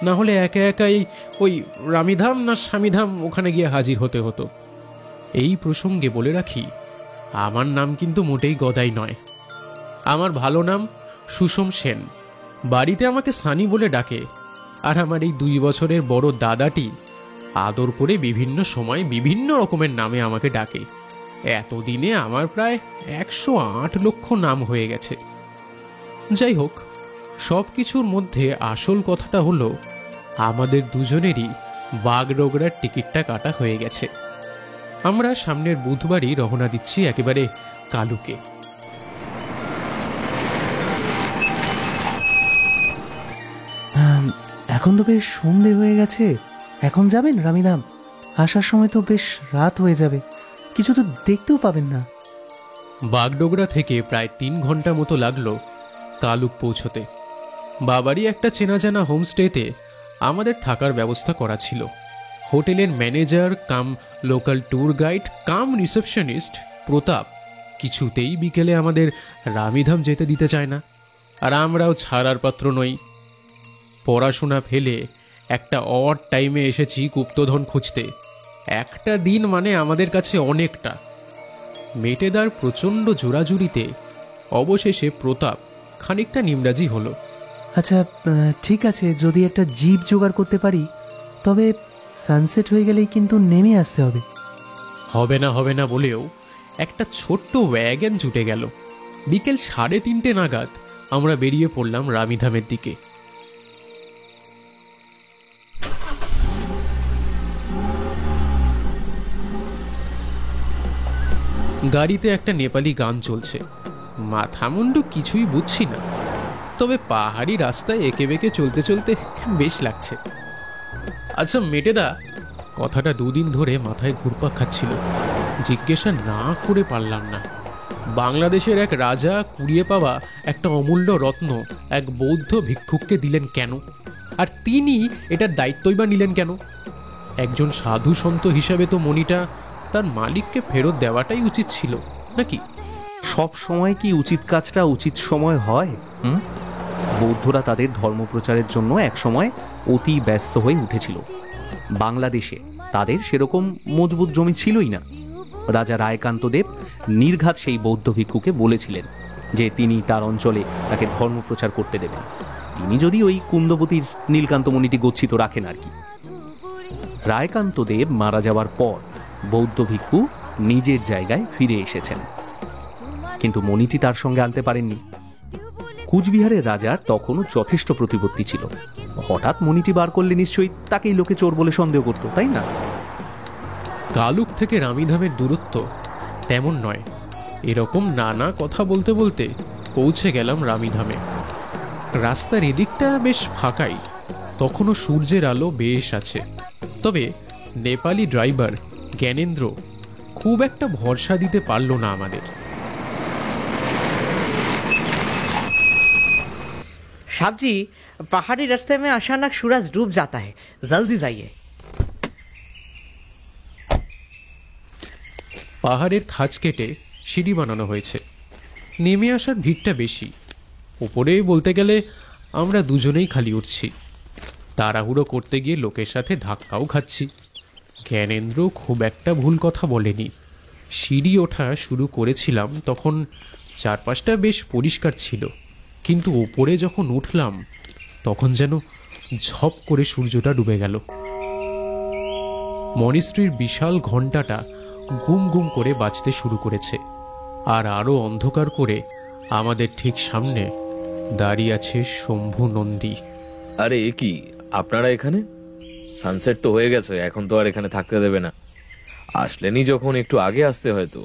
না হলে একা একাই ওই রামিধাম না স্বামীধাম ওখানে গিয়ে হাজির হতে হতো। এই প্রসঙ্গে বলে রাখি, আমার নাম কিন্তু মোটেই গদাই নয়। আমার ভালো নাম সুষম সেন। বাড়িতে আমাকে সানি বলে ডাকে, আর আমার এই 2 বছরের বড় দাদাটি আদর করে বিভিন্ন সময় বিভিন্ন রকমের নামে আমাকে ডাকে। এতদিনে আমার প্রায় 108 লক্ষ নাম হয়ে গেছে। যাই হোক, সব কিছুর মধ্যে আসল কথাটা হলো আমাদের দুজনেরই বাগডোগরার টিকিটটা কাটা হয়ে গেছে। আমরা সামনের বুধবারই রওনা দিচ্ছি একেবারে কালুকে। এখন তো বেশ সন্ধে হয়ে গেছে, এখন যাবেন রামিধাম? আসার সময় তো বেশ রাত হয়ে যাবে, কিছু তো দেখতেও পাবেন না। বাগডোগরা থেকে প্রায় 3 ঘন্টা মতো লাগলো কালুক পৌঁছতে। বাবারই একটা চেনা জানা হোমস্টেতে আমাদের থাকার ব্যবস্থা করা ছিল। হোটেলের manager cum local tour guide cum receptionist প্রতাপ কিছুতেই বিকেলে আমাদের রামিধাম যেতে দিতে চায় না, আর আমরাও ছাড়ার পাত্র নই। পড়াশোনা ফেলে একটা অড টাইমে এসেছি গুপ্তধন খুঁজতে। একটা দিন মানে আমাদের কাছে অনেকটা। মেটেদার প্রচণ্ড জোরাজুরিতে অবশেষে প্রতাপ খানিকটা নিমরাজি হলো। আচ্ছা, ঠিক আছে, যদি একটা জিপ জোগাড় করতে পারি, তবে সানসেট হয়ে গেলেই কিন্তু নেমে আসতে হবে। হবে না বলেও একটা ছোট্ট ওয়াগন জুটে গেল। বিকেল 3:30 নাগাদ আমরা বেরিয়ে পড়লাম রামিধামের দিকে। গাড়িতে একটা নেপালি গান চলছে। মাথামুন্ডু কিছুই বুঝছি না, তবে পাহাড়ি রাস্তায় এঁকে বেঁকে চলতে চলতে বেশ লাগছে। আচ্ছা মেটেদা, কথাটা 2 দিন ধরে মাথায় ঘুরপাক খাচ্ছিল, জিজ্ঞাসা না করে পারলাম না। বাংলাদেশের এক রাজা কুড়িয়ে পাওয়া একটা অমূল্য রত্ন এক বৌদ্ধ ভিক্ষুককে দিলেন কেন? আর তিনি এটার দায়িত্বই বা নিলেন কেন? একজন সাধু সন্ত হিসাবে তো মণিটা তার মালিককে ফেরত দেওয়াটাই উচিত ছিল নাকি? সব সময় কি উচিত কাজটা উচিত সময় হয়? বৌদ্ধরা তাদের ধর্মপ্রচারের জন্য একসময় অতি ব্যস্ত হয়ে উঠেছিল। বাংলাদেশে তাদের সেরকম মজবুত জমি ছিলই না। রাজা রায়কান্তদেব নির্ঘাত সেই বৌদ্ধ ভিক্ষুকে বলেছিলেন যে তিনি তার অঞ্চলে তাকে ধর্মপ্রচার করতে দেবেন, তিনি যদি ওই কুন্দবতীর নীলকান্তমণিটি গচ্ছিত রাখেন আর কি। রায়কান্তদেব মারা যাওয়ার পর বৌদ্ধ ভিক্ষু নিজের জায়গায় ফিরে এসেছেন, কিন্তু মণিটি তার সঙ্গে আনতে পারেননি। কুচবিহারের রাজার তখনও যথেষ্ট প্রতিপত্তি ছিল। হঠাৎ মণিটি বার করলে নিশ্চয়ই তাকেই লোকে চোর বলে সন্দেহ করত, তাই না? গালুক থেকে রামিধামের দূরত্ব তেমন নয়। এরকম নানা কথা বলতে বলতে পৌঁছে গেলাম রামিধামে। রাস্তার এদিকটা বেশ ফাঁকাই, তখনও সূর্যের আলো বেশ আছে। তবে নেপালি ড্রাইভার জ্ঞানেন্দ্র খুব একটা ভরসা দিতে পারল না আমাদের। साहब जी, पहाड़ी रास्ते में अचानक सूरज डूब जाता है, जल्दी जाइए। পাহাড়ের খাঁজ কেটে সিঁড়ি বানানো হয়েছে, নেমে আসার ভিড়টা বেশি। উপরে বলতে গেলে আমরা দুজনেই খালি উঠছি, তাড়াহুড়ো করতে গিয়ে লোকের সাথে ধাক্কাও খাচ্ছি। জ্ঞানেন্দ্র খুব একটা ভুল কথা বলেনি। সিঁড়ি ওঠা শুরু করেছিলাম তখন চারপাশটা বেশ পরিষ্কার ছিল, কিন্তু ওপরে যখন উঠলাম তখন যেন ঝপ করে সূর্যটা ডুবে গেল। মনিস্ট্রির বিশাল ঘণ্টাটা গুম গুম করে বাজতে শুরু করেছে, আর আরও অন্ধকার করে আমাদের ঠিক সামনে দাঁড়িয়ে আছে শম্ভু নন্দী। আরে এ কি, আপনারা এখানে? সানসেট তো হয়ে গেছে, এখন তো আর এখানে থাকতে দেবে না। আসলেনি যখন একটু আগে আসতে হয়তো।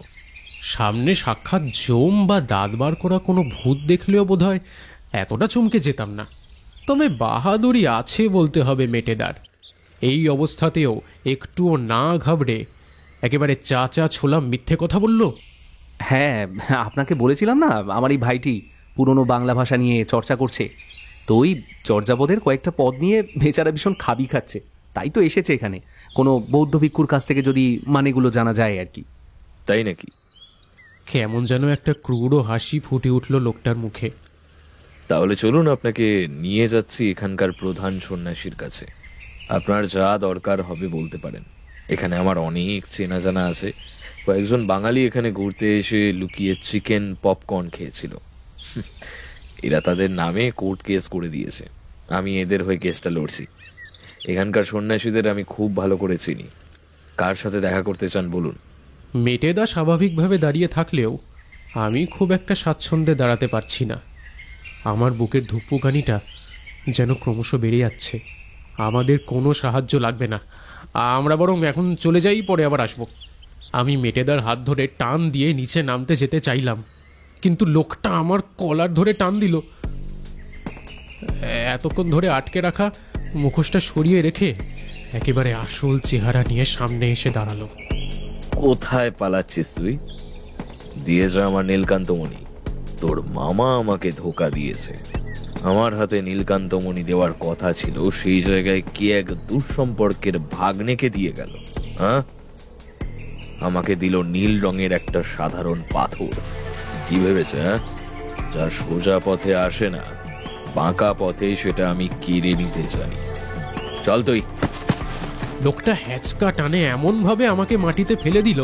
সামনে সাক্ষাৎ জম বা দাঁত বার করা কোনো ভূত দেখলেও বোধহয় এতটা চমকে যেতাম না। তবে বাহাদুরি আছে বলতে হবে মেটেদার। এই অবস্থাতেও একটুও না ঘাবড়ে একেবারে চা ছোলা মিথ্যে কথা বলল। হ্যাঁ, আপনাকে বলেছিলাম না আমার এই ভাইটি পুরনো বাংলা ভাষা নিয়ে চর্চা করছে, তো ওই চর্যাপদের কয়েকটা পদ নিয়ে বেচারা ভীষণ খাবি খাচ্ছে, তাই তো এসেছে এখানে কোনো বৌদ্ধ ভিক্ষুর কাছ থেকে যদি মানেগুলো জানা যায় আর কি। তাই নাকি? কেমন যেন একটা ক্রূর হাসি ফুটে উঠল লোকটার মুখে। তাহলে চলুন, আপনাকে নিয়ে যাচ্ছি এখানকার প্রধান সন্ন্যাসীর কাছে। আপনার যা দরকার হবে বলতে পারেন। এখানে আমার অনেক চেনা জানা আছে। কয়েকজন বাঙালি এখানে ঘুরতে এসে লুকিয়ে চিকেন পপকর্ন খেয়েছিল। এরা তাদের নামে কোর্ট কেস করে দিয়েছে, আমি এদের হয়ে কেসটা লড়ছি। এখানকার সন্ন্যাসীদের আমি খুব ভালো করে চিনি। কার সাথে দেখা করতে চান বলুন। মেটেদা স্বাভাবিকভাবে দাঁড়িয়ে থাকলেও আমি খুব একটা স্বাচ্ছন্দ্যে দাঁড়াতে পারছি না। আমার বুকের ধুকপুকানিটা যেন ক্রমশ বেড়ে যাচ্ছে। আমাদের কোনো সাহায্য লাগবে না, আমরা বরং এখন চলে যাই, পরে আবার আসবো। আমি মেটেদার হাত ধরে টান দিয়ে নিচে নামতে যেতে চাইলাম, কিন্তু লোকটা আমার কলার ধরে টান দিল। এতক্ষণ ধরে আটকে রাখা মুখোশটা সরিয়ে রেখে একেবারে আসল চেহারা নিয়ে সামনে এসে দাঁড়ালো। কোথায় পালাচ্ছিস তুই? দিয়ে যা আমার নীলকান্তমণি। তোর মামা আমাকে ধোকা দিয়েছে। আমার হাতে নীলকান্তমণি দেওয়ার কথা ছিল, সেই জায়গায় কে এক দুঃসম্পর্কের ভাগ্নেকে দিয়ে গেল। হ্যাঁ, আমাকে দিল নীল রঙের একটা সাধারণ পাথর। কি ভেবেছে? হ্যাঁ, যা সোজা পথে আসে না, বাঁকা পথে সেটা আমি কেড়ে নিতে চাই। চল তুই। লোকটা হ্যাচকা টানে এমনভাবে আমাকে মাটিতে ফেলে দিল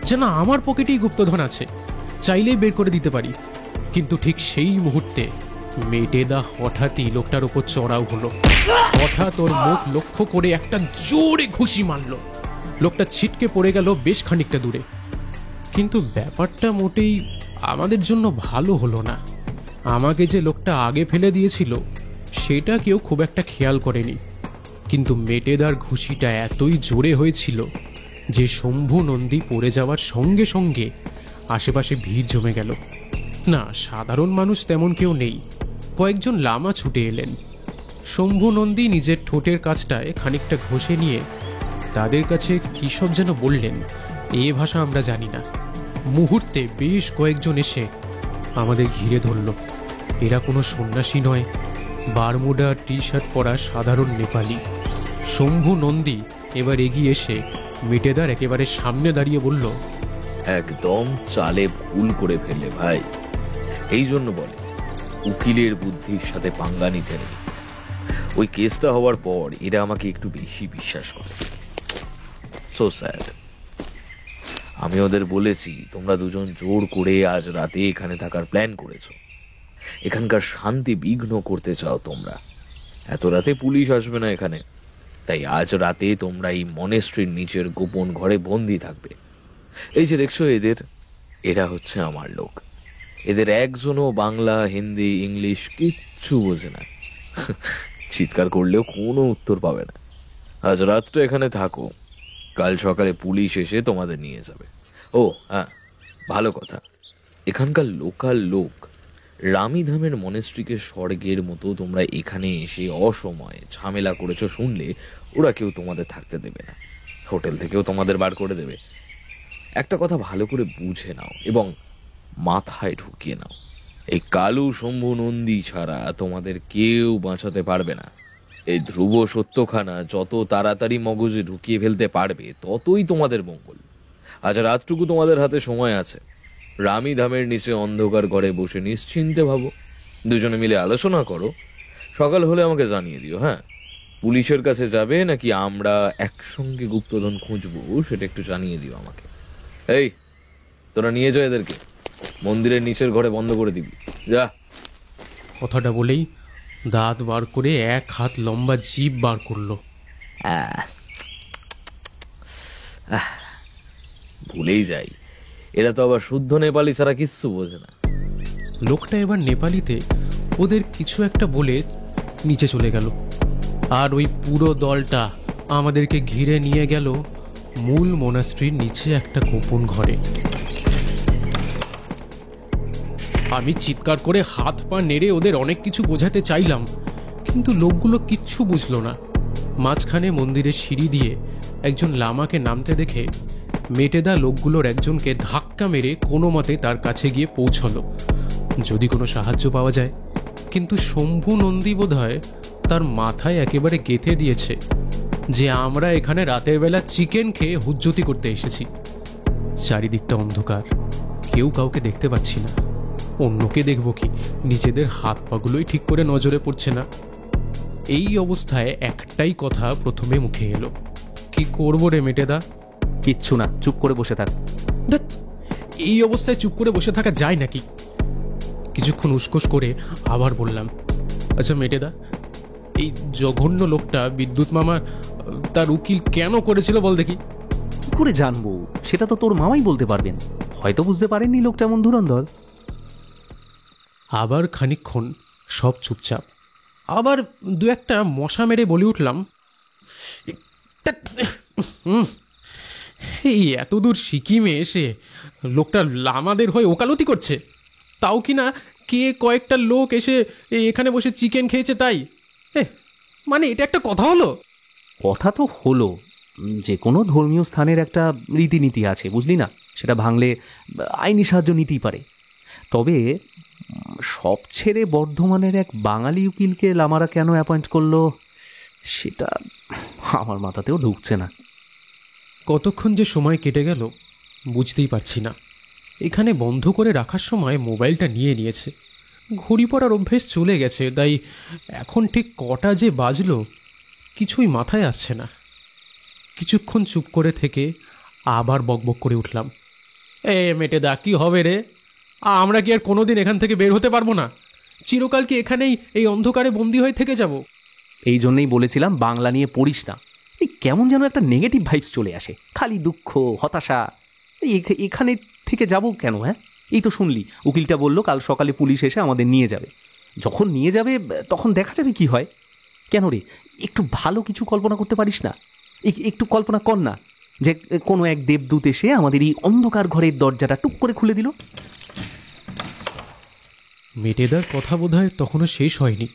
যেন আমার পকেটেই গুপ্তধন আছে, চাইলেই বের করে দিতে পারি। কিন্তু ঠিক সেই মুহূর্তে মেটেদা হঠাৎই লোকটার উপর চড়াও হলো। হঠাৎ ওর মুখ লক্ষ্য করে একটা জোরে ঘুষি মারল। লোকটা ছিটকে পড়ে গেল বেশ খানিকটা দূরে। কিন্তু ব্যাপারটা মোটেই আমাদের জন্য ভালো হলো না। আমাকে যে লোকটা আগে ফেলে দিয়েছিল সেটা কেউ খুব একটা খেয়াল করেনি, কিন্তু মেটেদার ঘুষিটা এতই জোরে হয়েছিল যে শম্ভু নন্দী পড়ে যাওয়ার সঙ্গে সঙ্গে আশেপাশে ভিড় জমে গেল। না, সাধারণ মানুষ তেমন কেউ নেই, কয়েকজন লামা ছুটে এলেন। শম্ভু নন্দী নিজের ঠোঁটের কাছটায় খানিকটা ঘষে নিয়ে তাদের কাছে কী সব যেন বললেন, এ ভাষা আমরা জানি না। মুহূর্তে বেশ কয়েকজন এসে আমাদের ঘিরে ধরল। এরা কোনো সন্ন্যাসী নয়, বারমুডা টি শার্ট পরা সাধারণ নেপালি। শম্ভু নন্দী এবার এগিয়ে এসে মেটেদার একেবারে সামনে দাঁড়িয়ে বলল, একদম চালে ভুল করে ফেললে ভাই। এই জন্য বলে উকিলের বুদ্ধির সাথে পাঙ্গা নিতে নেই। ওই কেসটা হওয়ার পর এরা আমাকে একটু বেশি বিশ্বাস করে। So sad. আমি ওদের বলেছি তোমরা দুজন জোর করে আজ রাতে এখানে থাকার প্ল্যান করেছো, এখানকার শান্তি বিঘ্ন করতে চাও তোমরা। এত রাতে পুলিশ আসবে না এখানে, তাই আজ রাতে তোমরা এই মনেস্ট্রির নিচের গোপন ঘরে বন্দি থাকবে। এই যে দেখছো এদের, এরা হচ্ছে আমার লোক। এদের একজনও বাংলা, হিন্দি, ইংলিশ কিচ্ছু বোঝে না। চিৎকার করলেও কোনো উত্তর পাবে না। আজ রাতটা এখানে থাকো, কাল সকালে পুলিশ এসে তোমাদের নিয়ে যাবে। ও হ্যাঁ, ভালো কথা, এখানকার লোকাল লোক রামীধামের মনেস্ট্রিকে স্বর্গের মতো তোমরা এখানে এসে অসময়ে ঝামেলা করেছো শুনলে ওরা কেউ তোমাদের থাকতে দেবে না, হোটেল থেকেও তোমাদের বার করে দেবে। একটা কথা ভালো করে বুঝে নাও এবং মাথায় ঢুকিয়ে নাও, এই কালু শম্ভু নন্দী ছাড়া তোমাদের কেউ বাঁচাতে পারবে না। এই ধ্রুব সত্যখানা যত তাড়াতাড়ি মগজে ঢুকিয়ে ফেলতে পারবে ততই তোমাদের মঙ্গল। আজ রাতটুকু তোমাদের হাতে সময় আছে। রামীধামের নিচে অন্ধকার ঘরে বসে নিশ্চিন্তে ভাবো, দুজনে মিলে আলোচনা করো। সকাল হলে আমাকে জানিয়ে দিও। হ্যাঁ, পুলিশের কাছে যাবে নাকি আমরা একসঙ্গে গুপ্তধন খুঁজবো সেটা একটু জানিয়ে দিও আমাকে। এই তোরা নিয়ে যা এদেরকে, মন্দিরের নিচের ঘরে বন্ধ করে দিবি, যা। কথাটা বলেই দাঁত বার করে এক হাত লম্বা জিভ বার করলো। ভুলেই যাই, এরা তো আবার শুদ্ধ নেপালি ছাড়া কিচ্ছু বোঝে না। লোকটা এবার নেপালিতে ওদের কিছু একটা বলে নিচে চলে গেল, আর ওই পুরো দলটা আমাদেরকে ঘিরে নিয়ে গেল মূল মোনাস্ট্রির নিচে একটা গোপন ঘরে। আমি চিৎকার করে হাত পা নেড়ে ওদের অনেক কিছু বোঝাতে চাইলাম, কিন্তু লোকগুলো কিচ্ছু বুঝলো না। মাঝখানে মন্দিরের সিঁড়ি দিয়ে একজন লামাকে নামতে দেখে মেটেদা লোকগুলোর একজনকে ধাক্কা মেরে কোনো মতে তার কাছে গিয়ে পৌঁছলো, যদি কোনো সাহায্য পাওয়া যায়। কিন্তু শম্ভু নন্দী বোধহয় তার মাথায় একেবারে গেঁথে দিয়েছে যে আমরা এখানে রাতের বেলা চিকেন খেয়ে হুজ্জতি করতে এসেছি। চারিদিকটা অন্ধকার, কেউ কাউকে দেখতে পাচ্ছি না। অন্যকে দেখব কি, নিজেদের হাত পাগুলোই ঠিক করে নজরে পড়ছে না। এই অবস্থায় একটাই কথা প্রথমে মুখে এলো, কি করবো রে মেটেদা? কিচ্ছু না, চুপ করে বসে থাক। ধ্যাৎ, এই অবস্থায় চুপ করে বসে থাকা যায় নাকি? কিছুক্ষণ উসখোস করে আবার বললাম, আচ্ছা মেটেদা, এই জঘন্য লোকটা বিদ্যুৎ মামা তার উকিল কেন করেছিল বল দেখি। কি করে জানবো? সেটা তো তোর মামাই বলতে পারবেন। হয়তো বুঝতে পারেননি লোকটা এমন ধুরন্ধর। আবার খানিকক্ষণ সব চুপচাপ। আবার দু একটা মশা মেরে বলে উঠলাম, এই এতদূর সিকিমে এসে লোকটা লামাদের হয়ে ওকালতি করছে, তাও কিনা কে কয়েকটা লোক এসে এখানে বসে চিকেন খেয়েছে তাই। মানে এটা একটা কথা হলো? কথা তো হলো, যে কোনো ধর্মীয় স্থানের একটা রীতিনীতি আছে, বুঝলি না? সেটা ভাঙলে আইনি সাহায্য নিতেই পারে। তবে সব ছেড়ে বর্ধমানের এক বাঙালি উকিলকে লামারা কেন অ্যাপয়েন্ট করলো সেটা আমার মাথাতেও ঢুকছে না। কতক্ষণ যে সময় কেটে গেল বুঝতেই পারছি না। এখানে বন্ধ করে রাখার সময় মোবাইলটা নিয়ে নিয়েছে, ঘড়ি পড়ার অভ্যেস চলে গেছে, তাই এখন ঠিক কটা যে বাজলো কিছুই মাথায় আসছে না। কিছুক্ষণ চুপ করে থেকে আবার বকবক করে উঠলাম, মেটেদা, কি হবে রে? আমরা কি আর কোনোদিন এখান থেকে বের হতে পারবো না? চিরকাল কি এখানেই এই অন্ধকারে বন্দি হয়ে থেকে যাব? এই জন্যই বলেছিলাম বাংলা নিয়ে পড়িস না। এই কেমন যেন একটা নেগেটিভ ভাইবস চলে আসে, খালি দুঃখ, হতাশা। এখানে থেকে যাব কেন? হ্যাঁ, এই তো শুনলি উকিলটা বলল কাল সকালে পুলিশ এসে আমাদের নিয়ে যাবে। যখন নিয়ে যাবে তখন দেখা যাবে কি হয়। কেন রে, একটু ভালো কিছু কল্পনা করতে পারিস না? একটু কল্পনা কর না যে কোনো এক দেবদূত এসে আমাদের এই অন্ধকার ঘরের দরজাটা টুক করে খুলে দিল। মেটেদার কথা বোধহয় তখনও শেষ হয়নি,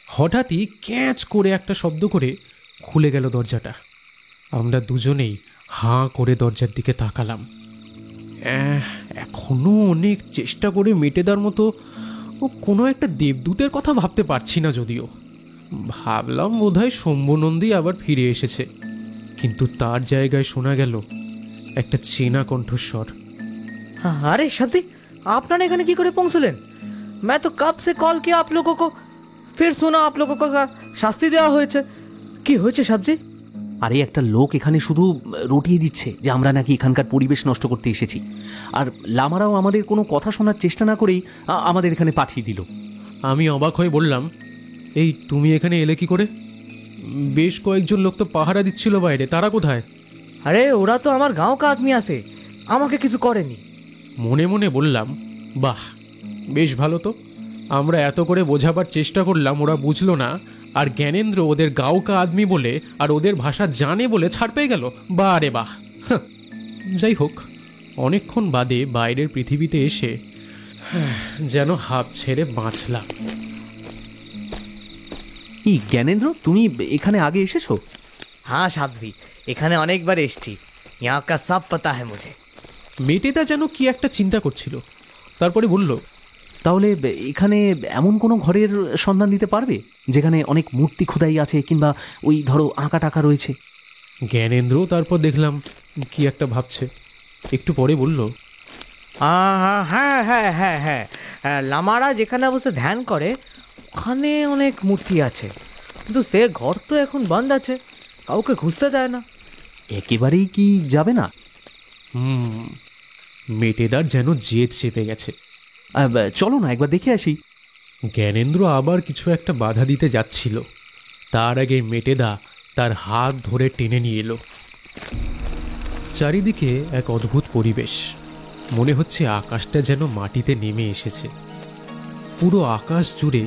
হঠাৎই ক্যাচ করে একটা শব্দ করে খুলে গেল দরজাটা। আমরা দুজনেই হাঁ করে দরজার দিকে তাকালাম। এখনো অনেক চেষ্টা করে মেটেদার মতো কোনো একটা দেবদূতের কথা ভাবতে পারছি না। যদিও ভাবলাম বোধহয় শম্ভুনন্দী আবার ফিরে এসেছে, কিন্তু তার জায়গায় শোনা গেল একটা চেনা কণ্ঠস্বর। अरे सब्जी, আপনারা এখানে কি করে পৌঁছলেন? मैं तो कब से कॉल किया आप लोगों को, फिर सुना आप लोगों को শাস্তি দেওয়া হয়েছে। কি হয়েছে সবজি? আরে একটা লোক এখানে শুধু রটিয়ে দিচ্ছে যে আমরা নাকি এখানকার পরিবেশ নষ্ট করতে এসেছি, আর লামারাও আমাদের কোনো কথা শোনার চেষ্টা না করেই আমাদের এখানে পাঠিয়ে দিল। আমি অবাক হয়ে বললাম, এই তুমি এখানে এলে কি করে? বেশ কয়েকজন লোক তো পাহারা দিচ্ছিল বাইরে, তারা কোথায়? আরে ওরা তো আমার গাঁও কা আদমি আছে, আমাকে কিছু করেনি। মনে মনে বললাম, বাহ, বেশ ভালো তো। আমরা এত করে বোঝাবার চেষ্টা করলাম, ওরা বুঝলো না, আর জ্ঞানেন্দ্র ওদের গাঁও কা আদমি বলে আর ওদের ভাষা জানে বলে ছাড় পেয়ে গেল। বাহ রে বাহ। যাই হোক, অনেকক্ষণ বাদে বাইরের পৃথিবীতে এসে যেন হাঁপ ছেড়ে বাঁচলাম। এই জ্ঞানেন্দ্র, তুমি এখানে আগে এসেছো? হ্যাঁ সাবজি, এখানে অনেকবার এসছি, यहाँ का सब पता है मुझे। মেটেদা যেন কি একটা চিন্তা করছিল, তারপরে বলল, তাহলে এখানে এমন কোনো ঘরের সন্ধান দিতে পারবে যেখানে অনেক মূর্তি খোদাই আছে, কিংবা ওই ধরো আঁকা টাকা রয়েছে? জ্ঞানেন্দ্র তারপর দেখলাম কি একটা ভাবছে, একটু পরে বলল, হ্যাঁ হ্যাঁ হ্যাঁ হ্যাঁ হ্যাঁ, লামারা যেখানে বসে ধ্যান করে ওখানে অনেক মূর্তি আছে, কিন্তু সে ঘর তো এখন বন্ধ আছে, কাউকে ঘুরতে দেয় না। একেবারেই কি যাবে না? মেটেদার যেন জেদ চেপে গেছে। চলো না একবার দেখে আসি। জ্ঞানেন্দ্র আবার কিছু একটা বাধা দিতে যাচ্ছিল, তার আগে মেটেদা তার হাত ধরে টেনে নিয়ে এলো। চারিদিকে এক অদ্ভুত পরিবেশ, মনে হচ্ছে আকাশটা যেন মাটিতে নেমে এসেছে। পুরো আকাশ জুড়ে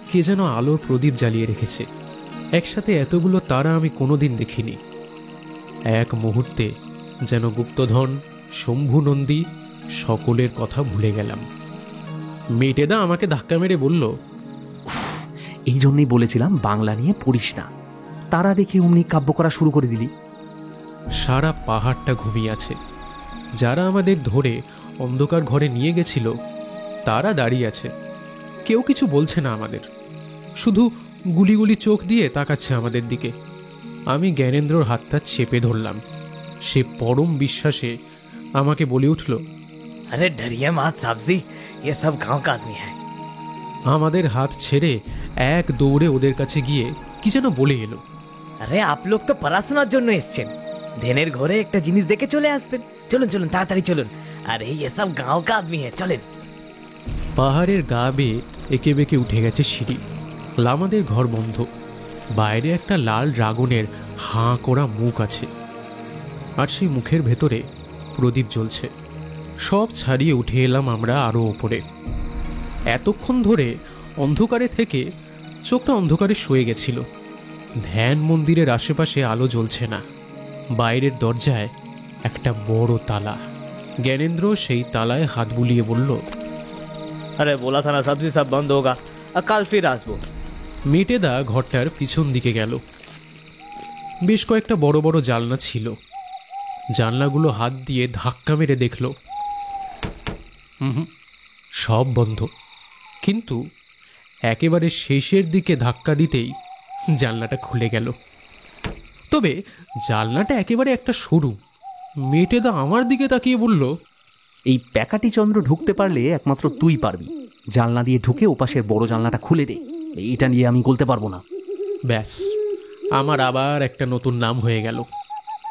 কে যেন আলোর প্রদীপ জ্বালিয়ে রেখেছে। একসাথে এতগুলো তারা আমি কোনোদিন দেখিনি। এক মুহূর্তে যেন গুপ্তধন, শম্ভুনন্দী সকলের কথা ভুলে গেলাম। মেটেদা আমাকে ধাক্কা মেরে বলল, এই জন্যই বলেছিলাম বাংলা নিয়ে পড়িস না। তারা দেখে অমনি কাব্য করা শুরু করে দিলি। সারা পাহাড়টা ঘুমিয়ে আছে। যারা আমাদের ধরে অন্ধকার ঘরে নিয়ে গেছিল তারা দাঁড়িয়ে আছে, কেউ কিছু বলছে না আমাদের, শুধু গুলি গুলি চোখ দিয়ে তাকাচ্ছে আমাদের দিকে। আমি জ্ঞানেন্দ্রর হাতটা চেপে ধরলাম। সে পরম বিশ্বাসে আমাকে বলে উঠল, अरे डरिए मत साबजी, ये सब गांव का आदमी है। আমাদের হাত ছেড়ে এক দৌড়ে ওদের কাছে গিয়ে কি যেন বলে এলো। আরে आप लोग তো পড়াশোনার জন্য এসেছেন, ধ্যানের ঘরে একটা জিনিস দেখে চলে আসবেন। চলুন চলুন তাড়াতাড়ি চলুন, আরে ये सब गांव का आदमी है, চলেন। পাহাড়ের গা বেয়ে একে বেঁকে উঠে গেছে সিঁড়ি। লামাদের ঘর বন্ধ, বাইরে একটা লাল ড্রাগনের হাঁ করা মুখ আছে, আর সেই মুখের ভেতরে প্রদীপ জ্বলছে। সব ছাড়িয়ে উঠে এলাম আমরা আরও ওপরে। এতক্ষণ ধরে অন্ধকারে থেকে চোখটা অন্ধকারে শুয়ে গেছিল। ধ্যান মন্দিরের আশেপাশে আলো জ্বলছে না। বাইরের দরজায় একটা বড় তালা। জ্ঞানেন্দ্র সেই তালায় হাত বুলিয়ে বলল, আরে बोला था ना सब्जी सब बंद होगा, কাল ফির আসবো। মেটেদা ঘরটার পিছন দিকে গেল। বেশ কয়েকটা বড় বড় জানলা ছিল। জানলাগুলো হাত দিয়ে ধাক্কা মেরে দেখল, সব বন্ধ। কিন্তু একেবারে শেষের দিকে ধাক্কা দিতেই জানলাটা খুলে গেল। তবে জানলাটা একেবারে একটা সরু। মেটেদা আমার দিকে তাকিয়ে বলল, এই প্যাকাটি চন্দ্র ঢুকতে পারলে একমাত্র তুই পারবি। জানলা দিয়ে ঢুকে ওপাশের বড় জানলাটা খুলে দে। এটা নিয়ে আমি বলতে পারবো না। ব্যাস, আমার আবার একটা নতুন নাম হয়ে গেল।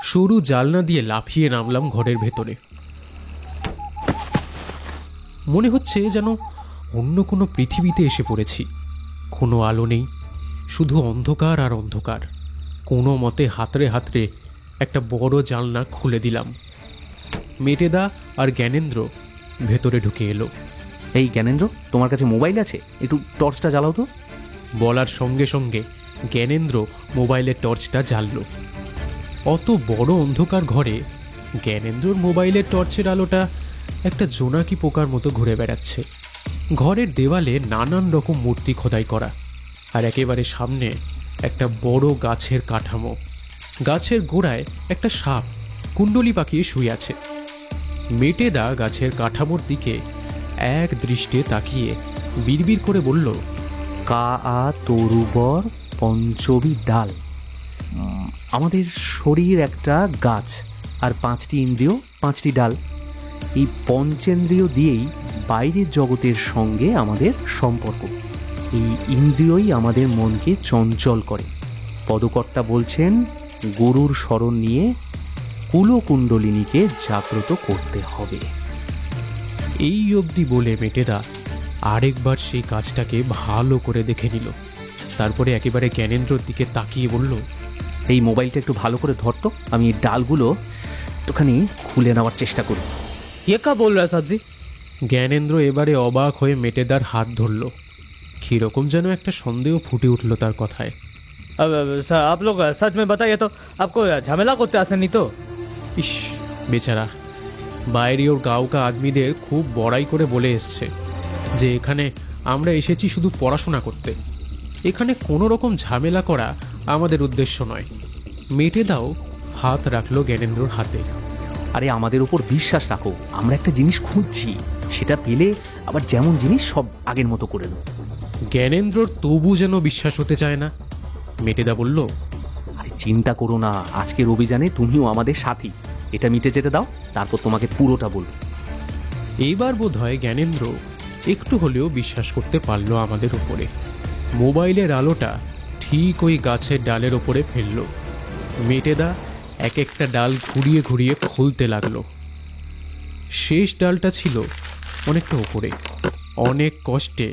সরু জানলা দিয়ে লাফিয়ে নামলাম ঘরের ভেতরে। মনে হচ্ছে যেন অন্য কোনো পৃথিবীতে এসে পড়েছি। কোনো আলো নেই, শুধু অন্ধকার আর অন্ধকার। কোনো মতে হাতড়ে হাতড়ে একটা বড় জানলা খুলে দিলাম। মেটেদা আর জ্ঞানেন্দ্র ভেতরে ঢুকে এলো। এই জ্ঞানেন্দ্র, তোমার কাছে মোবাইল আছে? একটু টর্চটা জ্বালাও তো। বলার সঙ্গে সঙ্গে জ্ঞানেন্দ্র মোবাইলের টর্চটা জ্বালল। অত বড় অন্ধকার ঘরে জ্ঞানেন্দ্রর মোবাইলের টর্চের আলোটা একটা জোনাকি পোকার মতো ঘুরে বেড়াচ্ছে। ঘরের দেওয়ালে নানান রকম মূর্তি খোদাই করা, আর একেবারে সামনে একটা বড় গাছের কাঠামো। গাছের গোড়ায় একটা সাপ কুণ্ডলি পাকিয়ে শুয়ে আছে। মেটেদা গাছের কাঠামোর দিকে এক দৃষ্টে তাকিয়ে বিড়বিড় করে বলল, কা আ তরুবর পঞ্চবী ডাল। আমাদের শরীর একটা গাছ, আর 5টি ইন্দ্রিয়, 5টি ডাল। এই পঞ্চেন্দ্রিয় দিয়েই বাইরের জগতের সঙ্গে আমাদের সম্পর্ক। এই ইন্দ্রিয়ই আমাদের মনকে চঞ্চল করে। পদকর্তা বলছেন, গরুর শরণ নিয়ে কুলকুণ্ডলিনীকে জাগ্রত করতে হবে। এই অবধি বলে মেটেদা আরেকবার সেই কাজটাকে ভালো করে দেখে নিল। তারপরে একেবারে জ্ঞানেন্দ্রর দিকে তাকিয়ে বলল, এই মোবাইলটা একটু ভালো করে ধরতো, আমি এই ডালগুলো একটুখানি খুলে নেওয়ার চেষ্টা করি। ये क्या बोल रहा है साहब जी? জ্ঞানেন্দ্র এবারে অবাক হয়ে মেটেদার হাত ধরল। কিরকম যেন একটা সন্দেহ ফুটে উঠল তার কথায়। अब सर आप लोग सच में बताइए तो, आपको झमेला করতে আসেননি তো? ইস, বেচারা বাইরে ওর গাঁওকা আদমিদের খুব বড়াই করে বলে এসছে যে এখানে আমরা এসেছি শুধু পড়াশোনা করতে। এখানে কোনো রকম ঝামেলা করা আমাদের উদ্দেশ্য নয়। মেটেদাও হাত রাখলো জ্ঞানেন্দ্রর হাতে। আরে আমাদের উপর বিশ্বাস রাখো, আমরা একটা জিনিস খুঁজছি, সেটা পেলে আবার যেমন জিনিস সব আগের মতো করে দেবো। জ্ঞানেন্দ্রর তবু যেন বিশ্বাস হতে চায় না। মেটেদা বলল, আরে চিন্তা করো না, আজকের অভিযানে তুমিও আমাদের সাথী। এটা মিটে যেতে দাও, তারপর তোমাকে পুরোটা বলবো। এইবার বোধ হয় জ্ঞানেন্দ্র একটু হলেও বিশ্বাস করতে পারল আমাদের উপরে। মোবাইলের আলোটা ঠিক ওই গাছের ডালের ওপরে ফেলল। মেটেদা এক একটা ডাল ঘুরিয়ে ঘুরিয়ে খুলতে লাগলো। শেষ ডালটা ছিল অনেকটা ওপরে। অনেক কষ্টে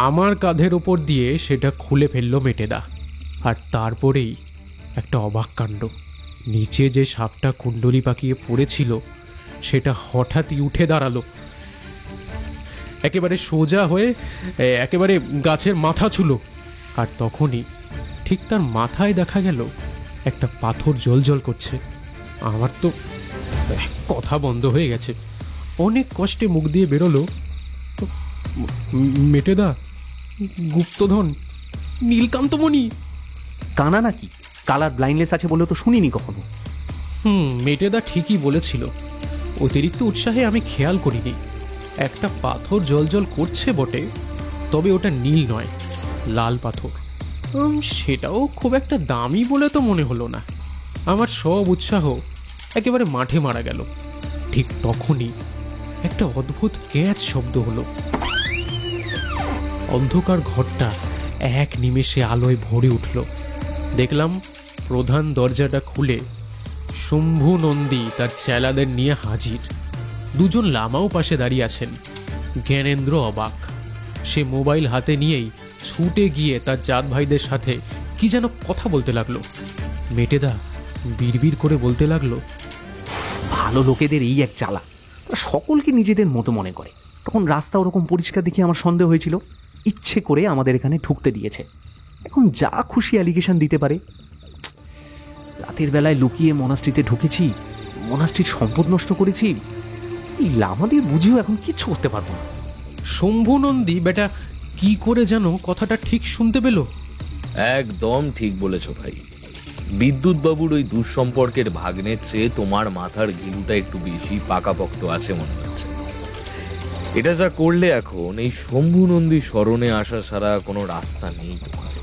আমার কাঁধের ওপর দিয়ে সেটা খুলে ফেলল মেটেদা। আর তারপরেই একটা অবাক কাণ্ড। নিচে যে সাপটা কুণ্ডলি পাকিয়ে পড়েছিল সেটা হঠাৎই উঠে দাঁড়ালো, একেবারে সোজা হয়ে একেবারে গাছের মাথা ছুলো। আর তখনই ঠিক তার মাথায় দেখা গেল একটা পাথর জ্বলজ্বল করছে। আমার তো কথা বন্ধ হয়ে গেছে। অনেক কষ্টে মুখ দিয়ে বেরোলো, মেটেদা, গুপ্তধন, নীলকান্তমণি। কানা নাকি? কালার ব্লাইন্ডনেস আছে বলে তো শুনিনি কখনো। মেটেদা ঠিকই বলেছিল। অতিরিক্ত উৎসাহে আমি খেয়াল করিনি। একটা পাথর জ্বলজ্বল করছে বটে, তবে ওটা নীল নয়, লাল পাথর। সেটাও খুব একটা দামি বলে তো মনে হলো না। আমার সব উৎসাহ একেবারে মাঠে মারা গেল। ঠিক তখনই একটা অদ্ভুত ক্যাচ শব্দ হলো। অন্ধকার ঘরটা এক নিমেষে আলোয় ভরে উঠল। দেখলাম প্রধান দরজাটা খুলে শম্ভু নন্দী তার চেলাদের নিয়ে হাজির। দুজন লামাও পাশে দাঁড়িয়ে আছেন। জ্ঞানেন্দ্র অবাক। সে মোবাইল হাতে নিয়েই ছুটে গিয়ে তার জাত ভাইদের সাথে কি যেন কথা বলতে লাগলো। মেটেদা বিড়বিড় করে বলতে লাগলো, ভালো লোকেদের এই এক জ্বালা, তারা সকলকে নিজেদের মতো মনে করে। তখন রাস্তা ওরকম পরিষ্কার দেখে আমার সন্দেহ হয়েছিল, ইচ্ছে করে আমাদের এখানে ঢুকতে দিয়েছে। এখন যা খুশি অ্যালিগেশন দিতে পারে। রাতের বেলায় লুকিয়ে মনাস্ট্রিতে ঢুকেছি, মনাস্ট্রির সম্পদ নষ্ট করেছি, আমাদের বুঝিও এখন কিচ্ছু করতে পারবো না। শম্ভু নন্দী বেটা কি করে যেন কথাটা ঠিক শুনতে পেল। একদম ঠিক বলেছ ভাই। বিদ্যুৎ বাবুর ওই দুঃসম্পর্কের ভাগ্নের চেয়ে তোমার মাথার ঘিলুটা একটু বেশি পাকাপোক্ত আছে মনে হচ্ছে। এটা যা করলে এখন এই শম্ভু নন্দীর স্মরণে আসা ছাড়া কোনো রাস্তা নেই তোমার।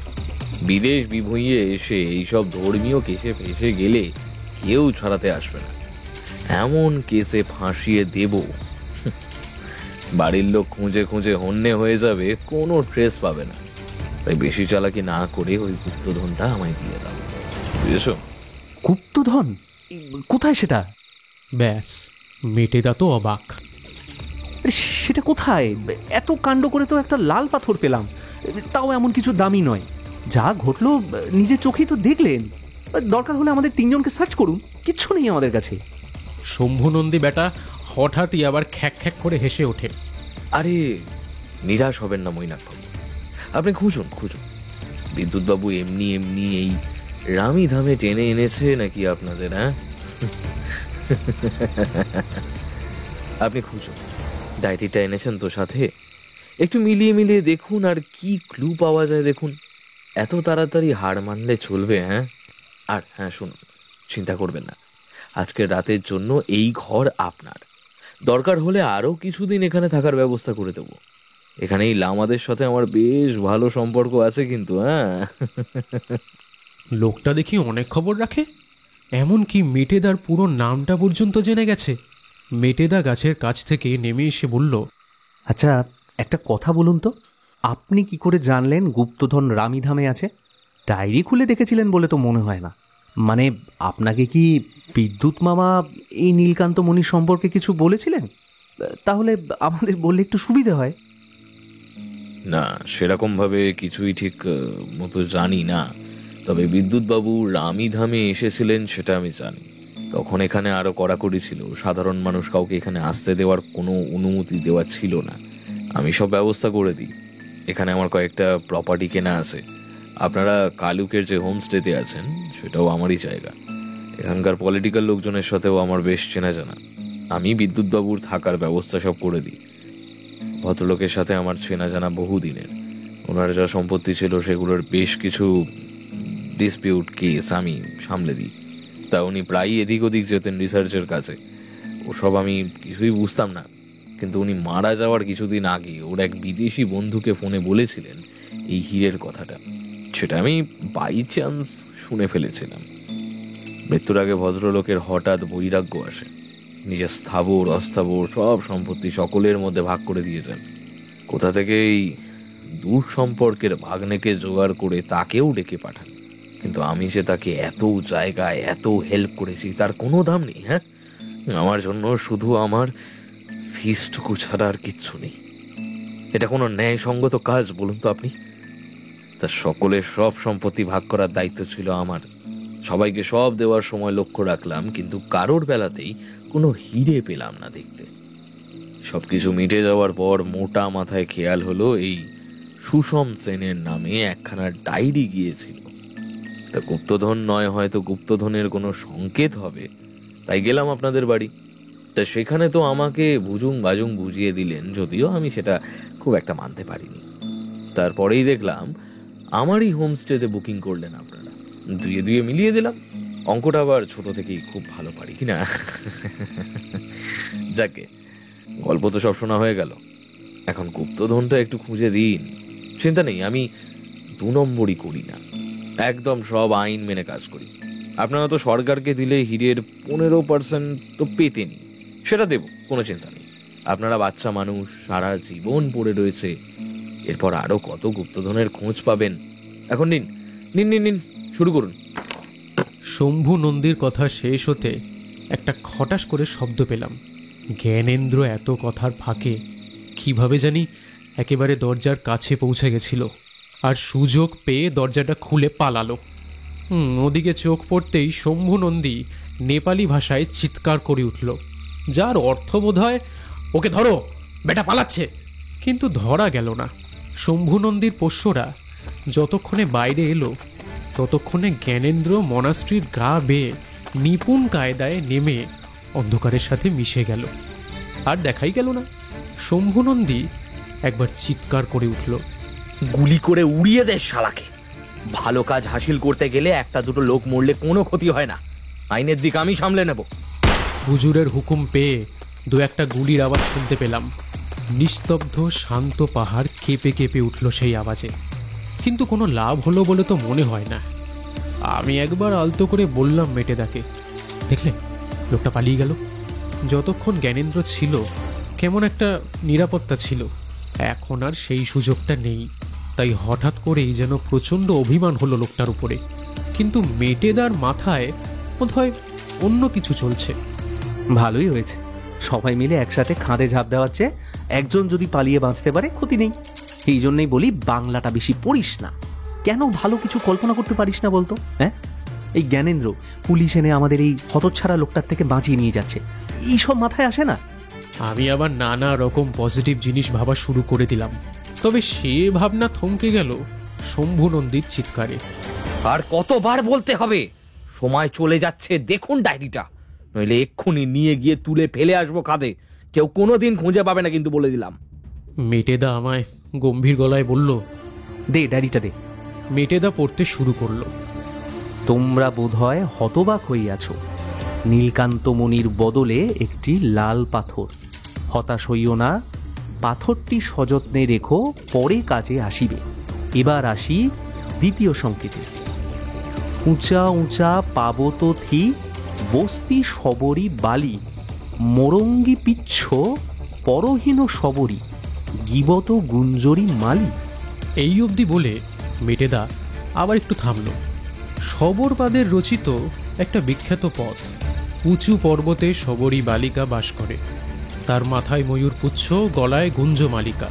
বিদেশ বিভুঁইয়ে এসে এইসব ধর্মীয় কেসে ফেসে গেলে কেউ ছাড়াতে আসবে না। এমন কেসে ফাঁসিয়ে দেব বাড়ির লোক খুঁজে খুঁজে হন্যে হয়ে যাবে, কোনো ট্রেস পাবে না। তাই বেশি চালাকি না করে ওই গুপ্তধনটা আমায় দিয়ে দাও, বুঝেছো? গুপ্তধন? কোথায় সেটা? ব্যাস, মেটেদা তো অবাক। আরে সেটা কোথায়? এত কাণ্ড করে তো একটা লাল পাথর পেলাম, তাও এমন কিছু দামি নয়। যা ঘটলো নিজের চোখেই তো দেখলেন। দরকার হলে আমাদের তিনজনকে সার্চ করুন, কিচ্ছু নেই আমাদের কাছে। শম্ভুনন্দী বেটা হঠাৎই আবার খ্যাক খ্যাক করে হেসে ওঠে। আরে নিরাশ হবেন না মৈনাক বাবু, আপনি খুঁজুন খুঁজুন। বিদ্যুৎবাবু এমনি এমনি এই রামি ধামে টেনে এনেছে নাকি আপনাদের? হ্যাঁ, আপনি খুঁজুন। ডায়েরিটা এনেছেন তো সাথে, একটু মিলিয়ে মিলিয়ে দেখুন আর কি ক্লু পাওয়া যায় দেখুন। এত তাড়াতাড়ি হার মানলে চলবে? হ্যাঁ, আর হ্যাঁ শুনুন, চিন্তা করবেন না, আজকের রাতের জন্য এই ঘর আপনার। দরকার হলে আরো কিছুদিন এখানে থাকার ব্যবস্থা করে দেবো। এখানেই লামাদের সাথে আমার বেশ ভালো সম্পর্ক আছে কিন্তু। হ্যাঁ, লোকটা দেখি অনেক খবর রাখে, এমনকি মেটেদার পুরো নামটা পর্যন্ত জেনে গেছে। মেটেদা গাছের কাছ থেকে নেমে এসে বলল, আচ্ছা একটা কথা বলুন তো, আপনি কি করে জানলেন গুপ্তধন রামিধামে আছে? ডায়েরি খুলে দেখেছিলেন বলে তো মনে হয় না। মানে আপনাকে কি বিদ্যুৎ মামা এই নীলকান্ত মণি সম্পর্কে কিছু বলেছিলেন? তাহলে আমাদের বললে একটু সুবিধে হয়। না, সেরকম ভাবে কিছুই ঠিক মতো জানি না। তবে বিদ্যুৎবাবু রামিধামে এসেছিলেন সেটা আমি জানি। তখন এখানে আরো কড়াকড়ি ছিল, সাধারণ মানুষ কাউকে এখানে আসতে দেওয়ার কোনো অনুমতি দেওয়া ছিল না। আমি সব ব্যবস্থা করে দিই। এখানে আমার কয়েকটা প্রপার্টি কেনা আছে। আপনারা কালুকের যে হোমস্টেতে আছেন সেটাও আমারই জায়গা। এখানকার পলিটিক্যাল লোকজনের সাথেও আমার বেশ চেনা জানা। আমি বিদ্যুৎবাবুর থাকার ব্যবস্থা সব করে দিই। ভদ্রলোকের সাথে আমার চেনা জানা বহুদিনের। ওনার যা সম্পত্তি ছিল সেগুলোর বেশ কিছু ডিসপিউট কেস আমি সামলে দিই। তা উনি প্রায়ই এদিক ওদিক যেতেন রিসার্চের কাছে। ওসব আমি কিছুই বুঝতাম না, কিন্তু উনি মারা যাওয়ার কিছুদিন আগে ওর এক বিদেশি বন্ধুকে ফোনে বলেছিলেন এই হীরের কথাটা। সেটা আমি বাই চান্স শুনে ফেলেছিলাম। মৃত্যুর আগে ভদ্রলোকের হঠাৎ বৈরাগ্য আসে। নিজের স্থাবর অস্থাবর সব সম্পত্তি সকলের মধ্যে ভাগ করে দিয়েছেন। কোথা থেকে এই দূর সম্পর্কের ভাগ্নেকে জোগাড় করে তাকেও ডেকে পাঠান। কিন্তু আমি যে তাকে এত জায়গায় এত হেল্প করেছি তার কোনো দাম নেই। হ্যাঁ, আমার জন্য শুধু আমার ফিস্টুকু ছাড়া আর কিচ্ছু নেই। এটা কোনো ন্যায়সঙ্গত কাজ বলুন তো আপনি? তার সকলের সব সম্পত্তি ভাগ করার দায়িত্ব ছিল আমার। সবাইকে সব দেওয়ার সময় লক্ষ্য রাখলাম, কিন্তু কারোর বেলাতেই কোনো হিরে পেলাম না দেখতে। সবকিছু মিটে যাওয়ার পর মোটা মাথায় খেয়াল হলো এই সুষম সেনের নামে একখানা ডায়েরি গিয়েছিল। তা গুপ্তধন নয়, হয়তো গুপ্তধনের কোনো সংকেত হবে, তাই গেলাম আপনাদের বাড়ি। তা সেখানে তো আমাকে বুজুং বাজুং বুঝিয়ে দিলেন, যদিও আমি সেটা খুব একটা মানতে পারিনি। তারপরেই দেখলাম আমারই হোমস্টেতে বুকিং করলেন আপনারা। দুয়ে দুয়ে মিলিয়ে দিলাম। অঙ্কটা আবার ছোট থেকেই খুব ভালো পারি কিনা। যাকে, গল্প তো সব শোনা হয়ে গেল। এখন গুপ্তধনটা একটু খুঁজে দিন। চিন্তা নেই, আমি 2 নম্বরই করি না, একদম সব আইন মেনে কাজ করি। আপনারা তো সরকারকে দিলে হীরের 15% তো পেতেনি, সেটা দেব, কোনো চিন্তা নেই। আপনারা বাচ্চা মানুষ, সারা জীবন পড়ে রয়েছে, এরপর আরো কত গুপ্তধনের খোঁজ পাবেন। এখন নিন নিন নিন নিন, শুরু করুন। শম্ভু নন্দীর কথা শেষ হতে একটা খটাস করে শব্দ পেলাম। জ্ঞানেন্দ্র এত কথার ফাঁকে কিভাবে জানি একেবারে দরজার কাছে পৌঁছে গেছিল, আর সুযোগ পেয়ে দরজাটা খুলে পালালো। ওদিকে চোখ পড়তেই শম্ভু নন্দী নেপালি ভাষায় চিৎকার করে উঠল, যার অর্থ বোধ হয়, ওকে ধরো, বেটা পালাচ্ছে। কিন্তু ধরা গেল না। শম্ভু নন্দীর পোষ্যরা যতক্ষণে বাইরে এলো ততক্ষণে জ্ঞানেন্দ্র মনাস্ট্রির গা বেয়ে নিপুণ কায়দায় নেমে অন্ধকারের সাথে মিশে গেল। আর দেখাই গেল না। শম্ভু নন্দী একবার চিৎকার করে উঠল, গুলি করে উড়িয়ে দে শালাকে। ভালো কাজ হাসিল করতে গেলে একটা দুটো লোক মরলে কোনো ক্ষতি হয় না, আইনের দিক আমি সামলে নেব। হুজুরের হুকুম পেয়ে 2-1টা গুলির আওয়াজ শুনতে পেলাম। নিস্তব্ধ শান্ত পাহাড় কেঁপে কেঁপে উঠল সেই আওয়াজে, কিন্তু কোনো লাভ হলো বলে তো মনে হয় না। আমি একবার আলতো করে বললাম মেটেদাকে, দেখলে লোকটা পালিয়ে গেল। যতক্ষণ জ্ঞানেন্দ্র ছিল কেমন একটা নিরাপত্তা ছিল। এখন আর সেই সুযোগটা নেই। তাই হঠাৎ করেই যেন প্রচণ্ড অভিমান হলো লোকটার উপরে। কিন্তু মেটেদার মাথায় বোধহয় অন্য কিছু চলছে। ভালোই হয়েছে, সবাই মিলে একসাথে খাঁদে ঝাঁপ দেওয়ার চেয়ে একজন যদি পালিয়ে বাঁচতে পারে ক্ষতি নেই। এই জন্যই বলি বাংলাটা বেশি পড়িস না। কেন ভালো কিছু কল্পনা করতে পারিস না বলতো? হ্যাঁ, এই জ্ঞানেন্দ্র পুলিশ এনে আমাদের এই হতচ্ছাড়া লোকটার থেকে বাঁচিয়ে নিয়ে যাচ্ছে, এইসব মাথায় আসে না। আমি আবার নানা রকম পজিটিভ জিনিস ভাবা শুরু করে দিলাম। তবে সে ভাবনা থমকে গেল শম্ভু নন্দীর চিৎকারে। আর কতবার বলতে হবে? সময় চলে যাচ্ছে, দেখুন ডায়েরিটা, নইলে এক্ষুনি নিয়ে গিয়ে তুলে ফেলে আসবো কাঁধে। কেউ কোনোদিন খুঁজে পাবে না কিন্তু, বলে দিলাম। মেটেদা আমায় গম্ভীর গলায় বলল, দে ডায়েরিটা দে। মেটেদা পড়তে শুরু করলো। তোমরা বোধহয় হতবাক হইয়াছ। নীলকান্তমণির বদলে একটি লাল পাথর। হতাশ হইও না, পাথরটি সযত্নে রেখো, পরে কাজে আসিবে। এবার আসি দ্বিতীয় সংকেতে। উঁচা উঁচা পাবত থি, বস্তি সবরি বালি, মোরঙ্গি পিচ্ছ পরহীন সবরি, গিবত গুঞ্জরি মালি। এই অবধি বলে মেটেদা আবার একটু থামল। শবরপাদের রচিত একটা বিখ্যাত পথ। উঁচু পর্বতে শবরী বালিকা বাস করে, তার মাথায় ময়ূরপুচ্ছ, গলায় গুঞ্জমালিকা।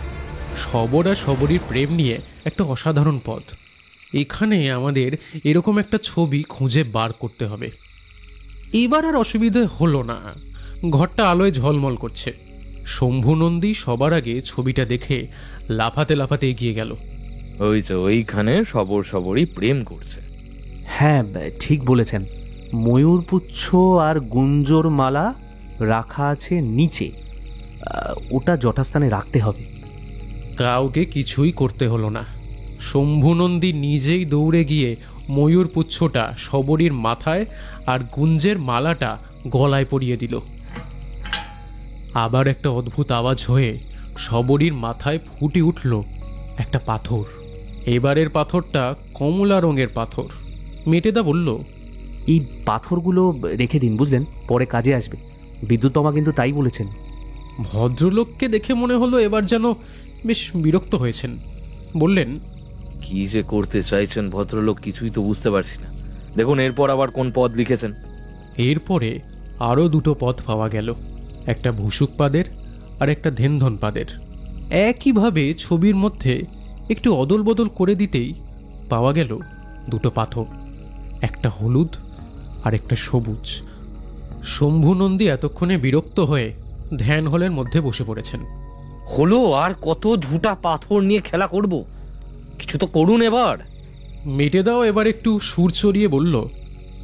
শবর আর শবরীর প্রেম নিয়ে একটা অসাধারণ পথ। এখানে আমাদের এরকম একটা ছবি খুঁজে বার করতে হবে। এবার আর অসুবিধে হলো না, ঘরটা আলোয় ঝলমল করছে। শম্ভু নন্দী সবার আগে ছবিটা দেখে লাফাতে লাফাতে এগিয়ে গেল। ওই যে ওইখানে সবরই প্রেম করছে। হ্যাঁ, ঠিক বলেছেন। ময়ূরপুচ্ছ আর গুঞ্জর মালা রাখা আছে নিচে, ওটা যথাস্থানে রাখতে হবে। কাউকে কিছুই করতে হলো না। শম্ভু নন্দী নিজেই দৌড়ে গিয়ে ময়ূরপুচ্ছটা শবরীর মাথায় আর গুঞ্জের মালাটা গলায় পরিয়ে দিল। আবার একটা অদ্ভুত আওয়াজ হয়ে শবরীর মাথায় ফুটে উঠল একটা পাথর। এবারের পাথরটা কমলা রঙের পাথর। মেটেদা বলল, এই পাথরগুলো রেখে দিন, বুঝলেন, পরে কাজে আসবে। বিদ্যুৎ কিন্তু তাই বলেছেন। ভদ্রলোককে দেখে মনে হলো এবার যেন বেশ বিরক্ত হয়েছেন। বললেন, কি যে করতে চাইছেন ভদ্রলোক কিছুই তো বুঝতে পারছি না। দেখুন এরপর আবার কোন পদ লিখেছেন। এরপরে আরও দুটো পথ পাওয়া গেল, একটা ভুসুক পাদের আর একটা ধেনধন পাদের। একইভাবে ছবির মধ্যে একটু অদল বদল করে দিতেই পাওয়া গেল দুটো পাথর, একটা হলুদ আর একটা সবুজ। শম্ভু নন্দী এতক্ষণে বিরক্ত হয়ে ধ্যান হলের মধ্যে বসে পড়েছেন। হলো, আর কত ঝুটা পাথর নিয়ে খেলা করব? কিছু তো করুন এবার। মেটেদাও এবার একটু সুর চড়িয়ে বলল,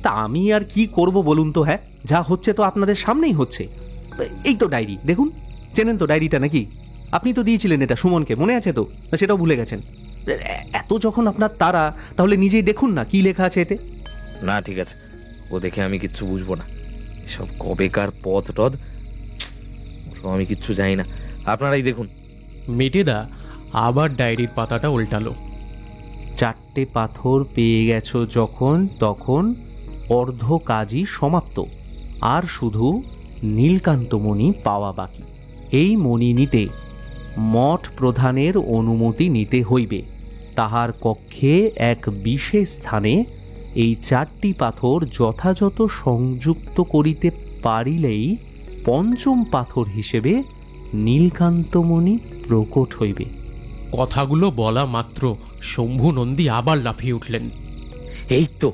তা আমি আর কি করব বলুন তো? হ্যাঁ, যা হচ্ছে তো আপনাদের সামনেই হচ্ছে। এই তো ডায়েরি, দেখুন। চেনেন তো ডায়েরিটা নাকি? আপনি তো দিয়েছিলেন এটা সুমনকে, মনে আছে তো? না সেটাও ভুলে গেছেন? এত যখন আপনার তারা, তাহলে নিজেই দেখুন না কি লেখা আছে এতে। না ঠিক আছে, ও দেখে আমি কিচ্ছু বুঝবো না। এসব কবেকার পথ টদ, ওসব আমি কিচ্ছু জানি না, আপনারাই দেখুন। মেটেদা আবার ডায়েরির পাতাটা উল্টালো। 4টে পাথর পেয়ে গেছো যখন, তখন অর্ধ কাজই সমাপ্ত। আর শুধু নীলকান্তমণি পাওয়া বাকি। এই মণি নিতে মঠ প্রধানের অনুমতি নিতে হইবে। তাহার কক্ষে এক বিশেষ স্থানে এই 4টি পাথর যথাযথ সংযুক্ত করিতে পারিলেই পঞ্চম পাথর হিসেবে নীলকান্তমণি প্রকট হইবে। কথাগুলো বলা মাত্র শম্ভু নন্দী আবার লাফিয়ে উঠলেন। এই তো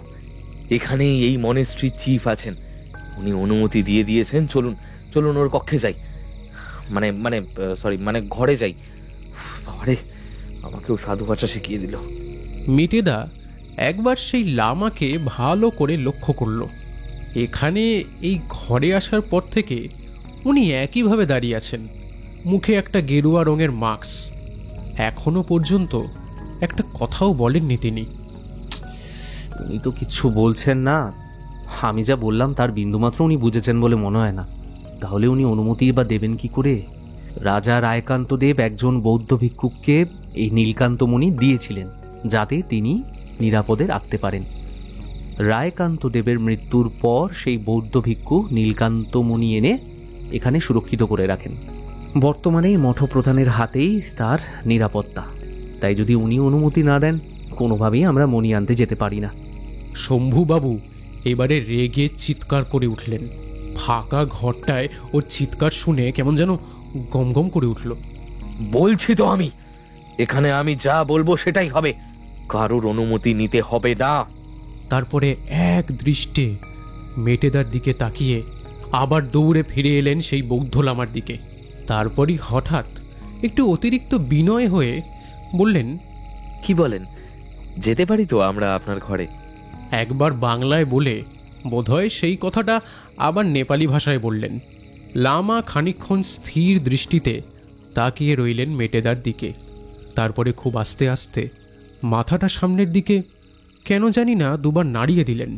এখানে এই মনেস্ট্রির চিফ আছেন, উনি অনুমতি দিয়ে দিয়েছেন। চলুন চলুন ওর কক্ষে যাই, মানে ঘরে যাই। আরে আমাকেও সাধু ভাষা শিখিয়ে দিল। মেটেদা একবার সেই লামাকে ভালো করে লক্ষ্য করল। এখানে এই ঘরে আসার পর থেকে উনি একইভাবে দাঁড়িয়ে আছেন, মুখে একটা গেরুয়া রঙের মাস্ক। এখনো পর্যন্ত একটা কথাও বলেননি তিনি। উনি তো কিচ্ছু বলছেন না। আমি যা বললাম তার বিন্দুমাত্র উনি বুঝেছেন বলে মনে হয় না। তাহলে উনি অনুমতি বা দেবেন কি করে? রাজা রায়কান্তদেব একজন বৌদ্ধ ভিক্ষুককে এই নীলকান্তমণি দিয়েছিলেন যাতে তিনি নিরাপদে রাখতে পারেন। রায়কান্তদেবের মৃত্যুর পর সেই বৌদ্ধ ভিক্ষু নীলকান্তমণি এনে এখানে সুরক্ষিত করে রাখেন। বর্তমানে মঠপ্রধানের হাতেই তার নিরাপত্তা, তাই যদি উনি অনুমতি না দেন কোনোভাবেই আমরা মণি আনতে যেতে পারি না। শম্ভুবাবু এবারে রেগে চিৎকার করে উঠলেন। ফাঁকা ঘরটায় ওর চিৎকার শুনে কেমন যেন গমগম করে উঠল। বলছি তো আমি, এখানে আমি যা বলবো সেটাই হবে, কারোর অনুমতি নিতে হবে না। তারপরে এক দৃষ্টে মেটেদার দিকে তাকিয়ে আবার দৌড়ে ফিরে এলেন সেই বৌদ্ধ লামার দিকে। তারপরই হঠাৎ একটু অতিরিক্ত বিনয় হয়ে বললেন, কি বলেন, যেতে পারি তো আমরা আপনার ঘরে? একবার বাংলায় বলে বোধহয় সেই কথাটা আবার নেপালি ভাষায় বললেন। লামা খানিকক্ষণ স্থির দৃষ্টিতে তাকিয়ে রইলেন মেটেদার দিকে। তারপরে খুব আস্তে আস্তে মাথাটা সামনের দিকে কেন জানি না দুবার নাড়িয়ে দিলেন।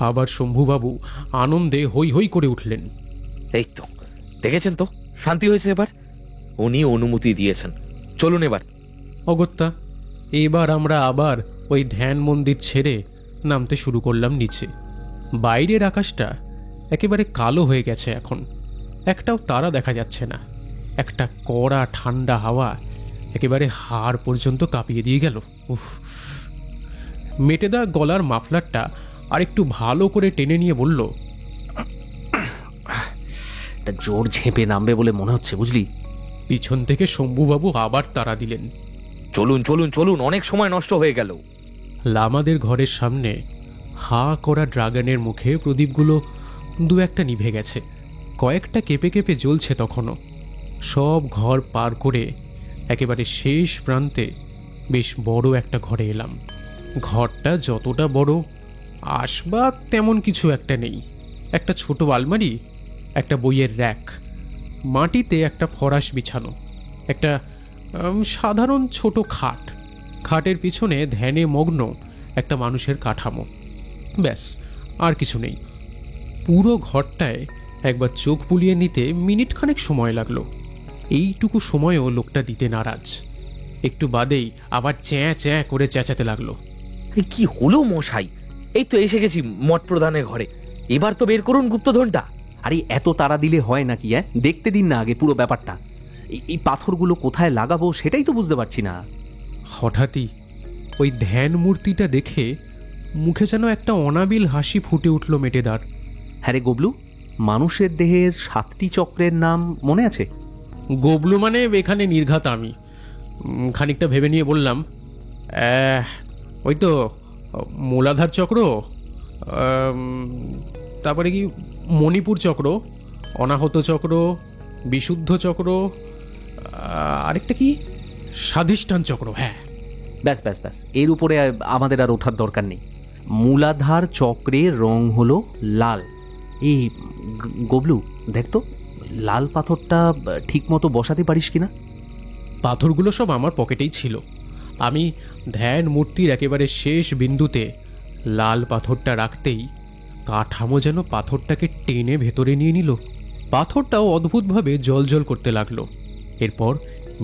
আবার শম্ভুবাবু আনন্দে হৈ হৈ করে উঠলেন। এই তো দেখেছেন তো, শান্তি হয়েছে এবার, উনি অনুমতি দিয়েছেন, চলুন এবার। অগত্যা এবার আমরা আবার ওই ধ্যান মন্দির ছেড়ে নামতে শুরু করলাম নিচে। বাইরের আকাশটা একেবারে কালো হয়ে গেছে এখন, একটাও তারা দেখা যাচ্ছে না। একটা কড়া ঠান্ডা হাওয়া একেবারে হাড় পর্যন্ত কাঁপিয়ে দিয়ে গেল। উফ! মেটেদা গলার মাফলারটা আর একটু ভালো করে টেনে নিয়ে বলল, একটা জোর ঝেঁপে নামবে বলে মনে হচ্ছে, বুঝলি? পিছন থেকে শম্ভুবাবু আবার তাড়া দিলেন, চলুন চলুন চলুন, অনেক সময় নষ্ট হয়ে গেল। লামাদের ঘরের সামনে হা করা ড্রাগনের মুখে প্রদীপগুলো দু একটা নিভে গেছে, কয়েকটা কেঁপে কেঁপে জ্বলছে তখনও। সব ঘর পার করে একেবারে শেষ প্রান্তে বেশ বড় একটা ঘরে এলাম। ঘরটা যতটা বড়, আসবাব তেমন কিছু একটা নেই। একটা ছোট আলমারি, একটা বইয়ের র্যাক, মাটিতে একটা ফরাশ বিছানো, একটা সাধারণ ছোট খাট, খাটের পিছনে ধ্যানে মগ্ন একটা মানুষের কাঠামো, ব্যাস আর কিছু নেই। পুরো ঘরটায় একবার চোখ বুলিয়ে নিতে মিনিট খানেক সময় লাগলো। এইটুকু সময়ও লোকটা দিতে নারাজ। একটু বাদেই আবার চ্যাঁ চ্যাঁ করে চেঁচাতে লাগলো। কি হলো মশাই, এই তো এসে গেছি মঠ প্রধানের ঘরে, এবার তো বের করুন গুপ্তধনটা। আরে এত তাড়া দিলে হয় নাকি? দেখতে দিন না আগে পুরো ব্যাপারটা। এই পাথরগুলো কোথায় লাগাবো সেটাই তো বুঝতে পারছি না। হঠাৎই ওই ধ্যান মূর্তিটা দেখে মুখে যেন একটা অনাবিল হাসি ফুটে উঠল মেটেদার। হ্যাঁ রে গবলু, মানুষের দেহের 7টি চক্রের নাম মনে আছে? গবলু মানে এখানে নির্ঘাত আমি। খানিকটা ভেবে নিয়ে বললাম, ওই তো মূলাধার চক্র, তারপরে কি মণিপুর চক্র, অনাহত চক্র, বিশুদ্ধ চক্র, আরেকটা কি স্বাধিষ্ঠান চক্র। হ্যাঁ, ব্যাস ব্যাস ব্যাস, এর উপরে আমাদের আর ওঠার দরকার নেই। মূলাধার চক্রের রং হলো লাল। এই গবলু দেখ তো, লাল পাথরটা ঠিক মতো বসাতে পারিস কিনা? পাথরগুলো সব আমার পকেটেই ছিল। আমি ধ্যান মূর্তির একেবারে শেষ বিন্দুতে লাল পাথরটা রাখতেই কাঠামো যেন পাথরটাকে টেনে ভেতরে নিয়ে নিল। পাথরটাও অদ্ভুতভাবে জলজল করতে লাগলো। এরপর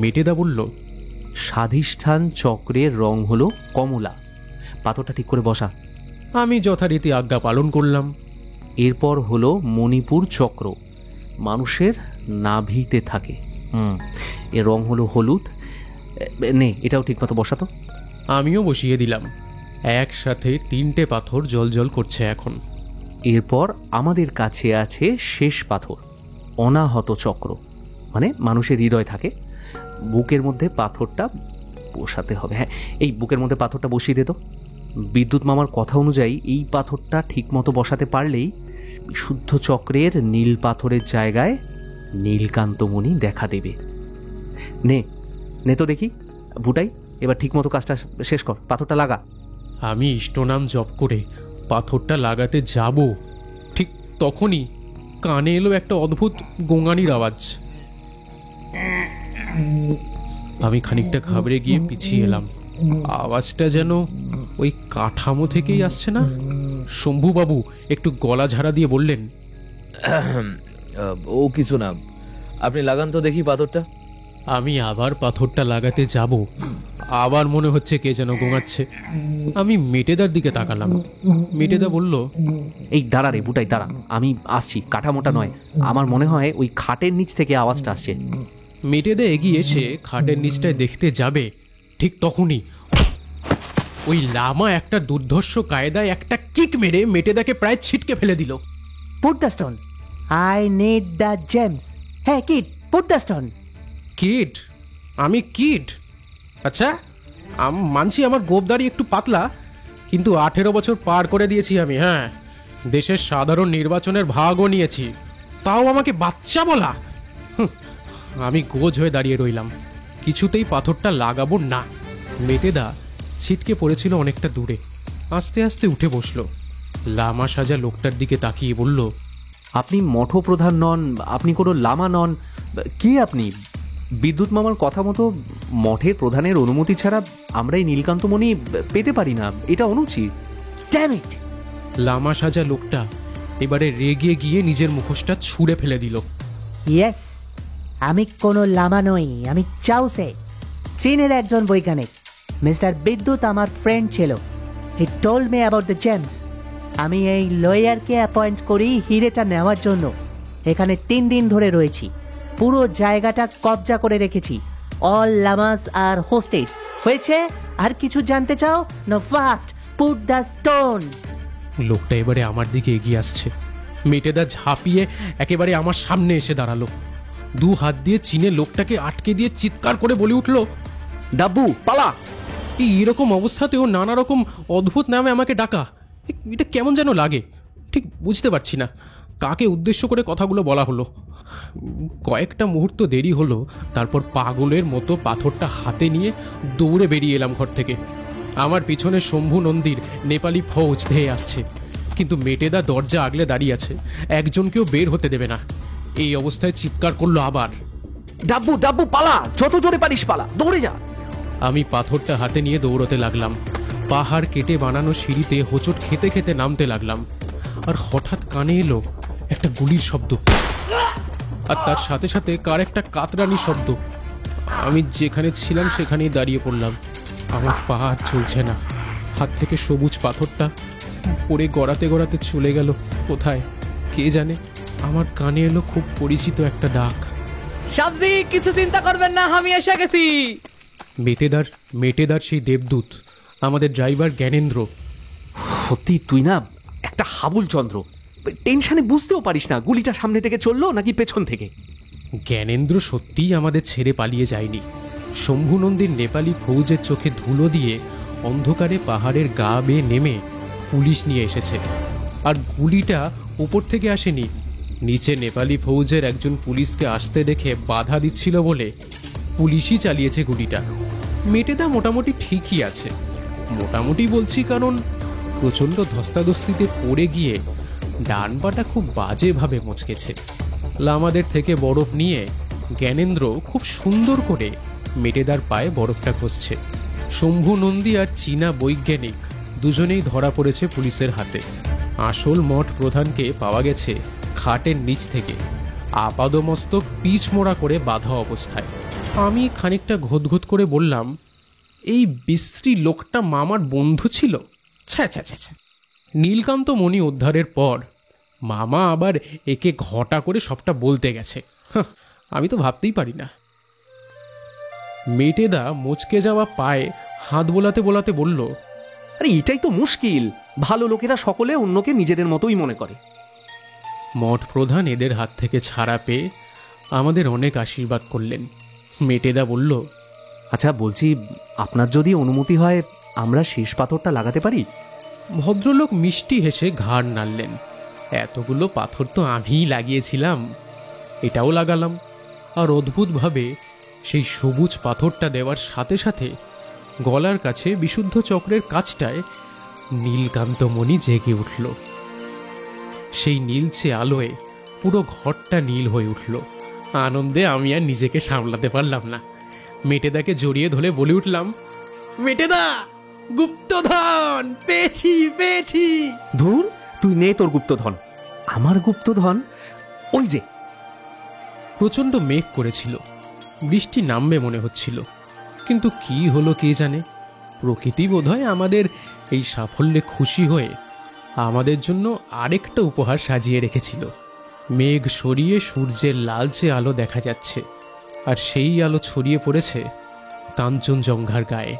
মেটেদা বলল, স্বাধিষ্ঠান চক্রের রং হলো কমলা। পাথরটা ঠিক করে বসা। আমি যথারীতি আজ্ঞা পালন করলাম। এরপর হলো মণিপুর চক্র, মানুষের নাভিতে থাকে। এর রং হলো হলুদ। নে, এটাও ঠিক মতো বসাতো। আমিও বসিয়ে দিলাম। একসাথে 3টে পাথর জলজল করছে এখন। এরপর আমাদের কাছে আছে শেষ পাথর, অনাহত চক্র, মানে মানুষের হৃদয় থাকে। বুকের মধ্যে পাথরটা বসাতে হবে। হ্যাঁ, এই বুকের মধ্যে পাথরটা বসিয়ে দে তো। বিদ্যুৎ মামার কথা অনুযায়ী এই পাথরটা ঠিক মতো বসাতে পারলেই বিশুদ্ধ চক্রের নীল পাথরের জায়গায় নীলকান্তমণি দেখা দেবে। নে নে তো দেখি বুটাই, এবার ঠিক মতো কাজটা শেষ কর, পাথরটা লাগা। আমি ইষ্টনাম জপ করে পাথরটা লাগাতে যাব, ঠিক তখনই কানে এলো একটা অদ্ভুত গোঙানির আওয়াজ। আমি খানিকটা ঘাবড়ে গিয়ে পিছিয়ে এলাম। আওয়াজটা যেন ওই কাঠামো থেকেই আসছে না? শম্ভুবাবু একটু গলা ঝাড়া দিয়ে বললেন, ও কিছু না, আপনি লাগান তো দেখি পাথরটা। আমি আবার পাথরটা লাগাতে যাব, আবার মনে হচ্ছে কে যেন গোঙাচ্ছে। আমি মেটেদার দিকে তাকালাম। মেটেদা বলল, এই দাঁড়া রে বুটাই, দাঁড়া, আমি আসছি। কাঠামোটা নয়, আমার মনে হয় ওই খাটের নিচ থেকে আওয়াজটা আসছে। মেটেদা এগিয়ে এসে খাটের নিচটায় দেখতে যাবে, ঠিক তখনই ওই লামা একটা দুর্ধর্ষ কায়দায় একটা কিক মেরে মেটেদাকে প্রায় ছিটকে ফেলে দিল। Put the stone, I need the gems. হ্যাঁ kid, put the stone. Kid? আমি কিড? আচ্ছা, মানছি আমার গোপদারি একটু পাতলা, কিন্তু 18 বছর পার করে দিয়েছি আমি। হ্যাঁ, দেশের সাধারণ নির্বাচনের ভাগও নিয়েছি, তাও আমাকে বাচ্চা বলা? আমি গোজ হয়ে দাঁড়িয়ে রইলাম, কিছুতেই পাথরটা লাগাবো না। মেটেদা ছিটকে পড়েছিল অনেকটা দূরে, আস্তে আস্তে উঠে বসলো। লামা সাজা লোকটার দিকে তাকিয়ে বলল, আপনি মঠপ্রধান নন, আপনি কোনো লামা নন, কি আপনি? বিদ্যুৎ মামার কথা মতো মঠের প্রধানের অনুমতি ছাড়া আমরা এই নীলকান্তমণি পেতে পারি না, এটা অনুচিত। Damn it! লামা সাজা লোকটা এবারে রেগে গিয়ে নিজের মুখোশটা ছুঁড়ে ফেলে দিল। ইয়েস, আমি কোনো লামা নই, আমি চাউসে, চীনের একজন বৈজ্ঞানিক। মিস্টার বিদ্যুৎ আমার ফ্রেন্ড ছিল। He told me about the James. আমি এই লয়ারকে অ্যাপয়েন্ট করি হিরেটা নেওয়ার জন্য। এখানে 3 দিন ধরে রয়েছি, পুরো জায়গাটা কবজা করে রেখেছি। অল লামাস আর হোস্টেজ হয়েছে। আর কিছু জানতে চাও? No, first put the stone. লোকটা এবারে আমার দিকে এগিয়ে আসছে। মেটেদা ঝাঁপিয়ে একেবারে আমার সামনে এসে দাঁড়ালো, 2 হাত দিয়ে চিনে লোকটাকে আটকে দিয়ে চিৎকার করে বলে উঠল, ডাব্বু পালা! এরকম অবস্থাতেও নানা রকম অদ্ভুত নামে আমাকে ডাকা, এটা কেমন যেন লাগে, ঠিক বুঝতে পারছি না কাকে উদ্দেশ্য করে কথাগুলো বলা হলো। কয়েকটা মুহূর্ত দেরি হলো, তারপর পাগলের মতো পাথরটা হাতে নিয়ে দৌড়ে বেরিয়ে এলাম ঘর থেকে। আমার পিছনে শম্ভু নন্দীর নেপালি ফৌজ ধেয়ে আসছে, কিন্তু মেটেদা দরজা আগলে দাঁড়িয়ে আছে, একজনকেও বের হতে দেবে না। এই অবস্থায় চিৎকার করলো আবার, ডাব্বু ডাব্বু পালা, যত জোরে পারিস পালা, দৌড়ে যা! আমি পাথরটা হাতে নিয়ে দৌড়তে লাগলাম। পাহাড় কেটে বানানো সিঁড়িতে হোঁচট খেতে খেতে নামতে লাগলাম। আর হঠাৎ কানে এলো একটা গুলির শব্দ, আর তার সাথে সাথে কার একটা কাতরানি শব্দ। আমি যেখানে ছিলাম সেখানেই দাঁড়িয়ে পড়লাম। আমার পা আর চলছে না, হাত থেকে সবুজ পাথরটা পড়ে গড়াতে গড়াতে চলে গেল কোথায় কে জানে। আমার কানে এলো খুব পরিচিত একটা ডাক, সবজি কিছু চিন্তা করবেন না, আমি এসে গেছি। মেটেদার সেই দেবদূত, আমাদের ড্রাইভার জ্ঞানেন্দ্র। সত্যি তুই না একটা হাবুল চন্দ্র, টেনশনে বুঝতেও পারিস না গুলিটা সামনে থেকে চললো নাকি পেছন থেকে। জ্ঞানেন্দ্র সত্যিই আমাদের ছেড়ে পালিয়ে যায়নি। শম্ভু নন্দীর নেপালি ফৌজের চোখে ধুলো দিয়ে অন্ধকারে পাহাড়ের গা বেয়ে নেমে পুলিশ নিয়ে এসেছে। আর গুলিটা উপর থেকে আসেনি, নিচে নেপালি ফৌজের একজন পুলিশকে আসতে দেখে বাধা দিচ্ছিল বলে পুলিশই চালিয়েছে গুলিটা। মেটেদা মোটামুটি ঠিকই আছে, মোটামুটি বলছি কারণ প্রচণ্ড ধস্তাধস্তিতে পড়ে গিয়ে ডান পাটা খুব বাজেভাবে মচকেছে। লামাদের থেকে বরফ নিয়ে জ্ঞানেন্দ্র খুব সুন্দর করে মেটেদার পায়ে বরফটা ঘষছে। শম্ভু নন্দী আর চীনা বৈজ্ঞানিক দুজনেই ধরা পড়েছে পুলিশের হাতে। আসল মঠ প্রধানকে পাওয়া গেছে খাটের নিচ থেকে আপাদমস্তক পিচ মোড়া করে বাঁধা অবস্থায়। আমি খানিকটা ঘোতঘোত করে বললাম, এই বিশ্রী লোকটা মামার বন্ধু ছিল? ছ্যা ছ্যা ছ্যা ছ্যা। নীলকান্ত মণি উদ্ধারের পর মামা আবার একে ঘটা করে সবটা বলতে গেছে। আমি তো ভাবতেই পারি না। মেটেদা মুচকে যাওয়া পায়ে হাত বোলাতে বোলাতে বলল, আরে এটাই তো মুশকিল, ভালো লোকেরা সকলে অন্যকে নিজেদের মতোই মনে করে। মঠ প্রধান এদের হাত থেকে ছাড়া পেয়ে আমাদের অনেক আশীর্বাদ করলেন। মেটেদা বলল, আচ্ছা বলছি, আপনার যদি অনুমতি হয় আমরা শেষ পাথরটা লাগাতে পারি? ভদ্রলোক মিষ্টি হেসে ঘাড় নাড়লেন। এতগুলো পাথর তো আমিই লাগিয়েছিলাম, এটাও লাগালাম। আর অদ্ভুতভাবে সেই সবুজ পাথরটা দেওয়ার সাথে সাথে গলার কাছে বিশুদ্ধ চক্রের কাছটায় নীলকান্তমণি জেগে উঠল। সেই নীলচে আলোয় পুরো ঘরটা নীল হয়ে উঠল। আনন্দে আমি আর নিজেকে সামলাতে পারলাম না। মেটেদাকে জড়িয়ে ধরে বলে উঠলাম, মেটেদা, গুপ্তধন পেয়েছি পেয়েছি। ধুর, তুই নে তোর গুপ্তধন, আমার গুপ্তধন ওই যে। প্রচণ্ড মেঘ করেছিল, বৃষ্টি নামবে মনে হচ্ছিল, কিন্তু কি হলো কে জানে, প্রকৃতি বোধহয় আমাদের এই সাফল্যে খুশি হয়ে আমাদের জন্য আরেকটা উপহার সাজিয়ে রেখেছিল। মেঘ সরিয়ে সূর্যের লালচে আলো দেখা যাচ্ছে, আর সেই আলো ছড়িয়ে পড়েছে কাঞ্চনজঙ্ঘার গায়ে।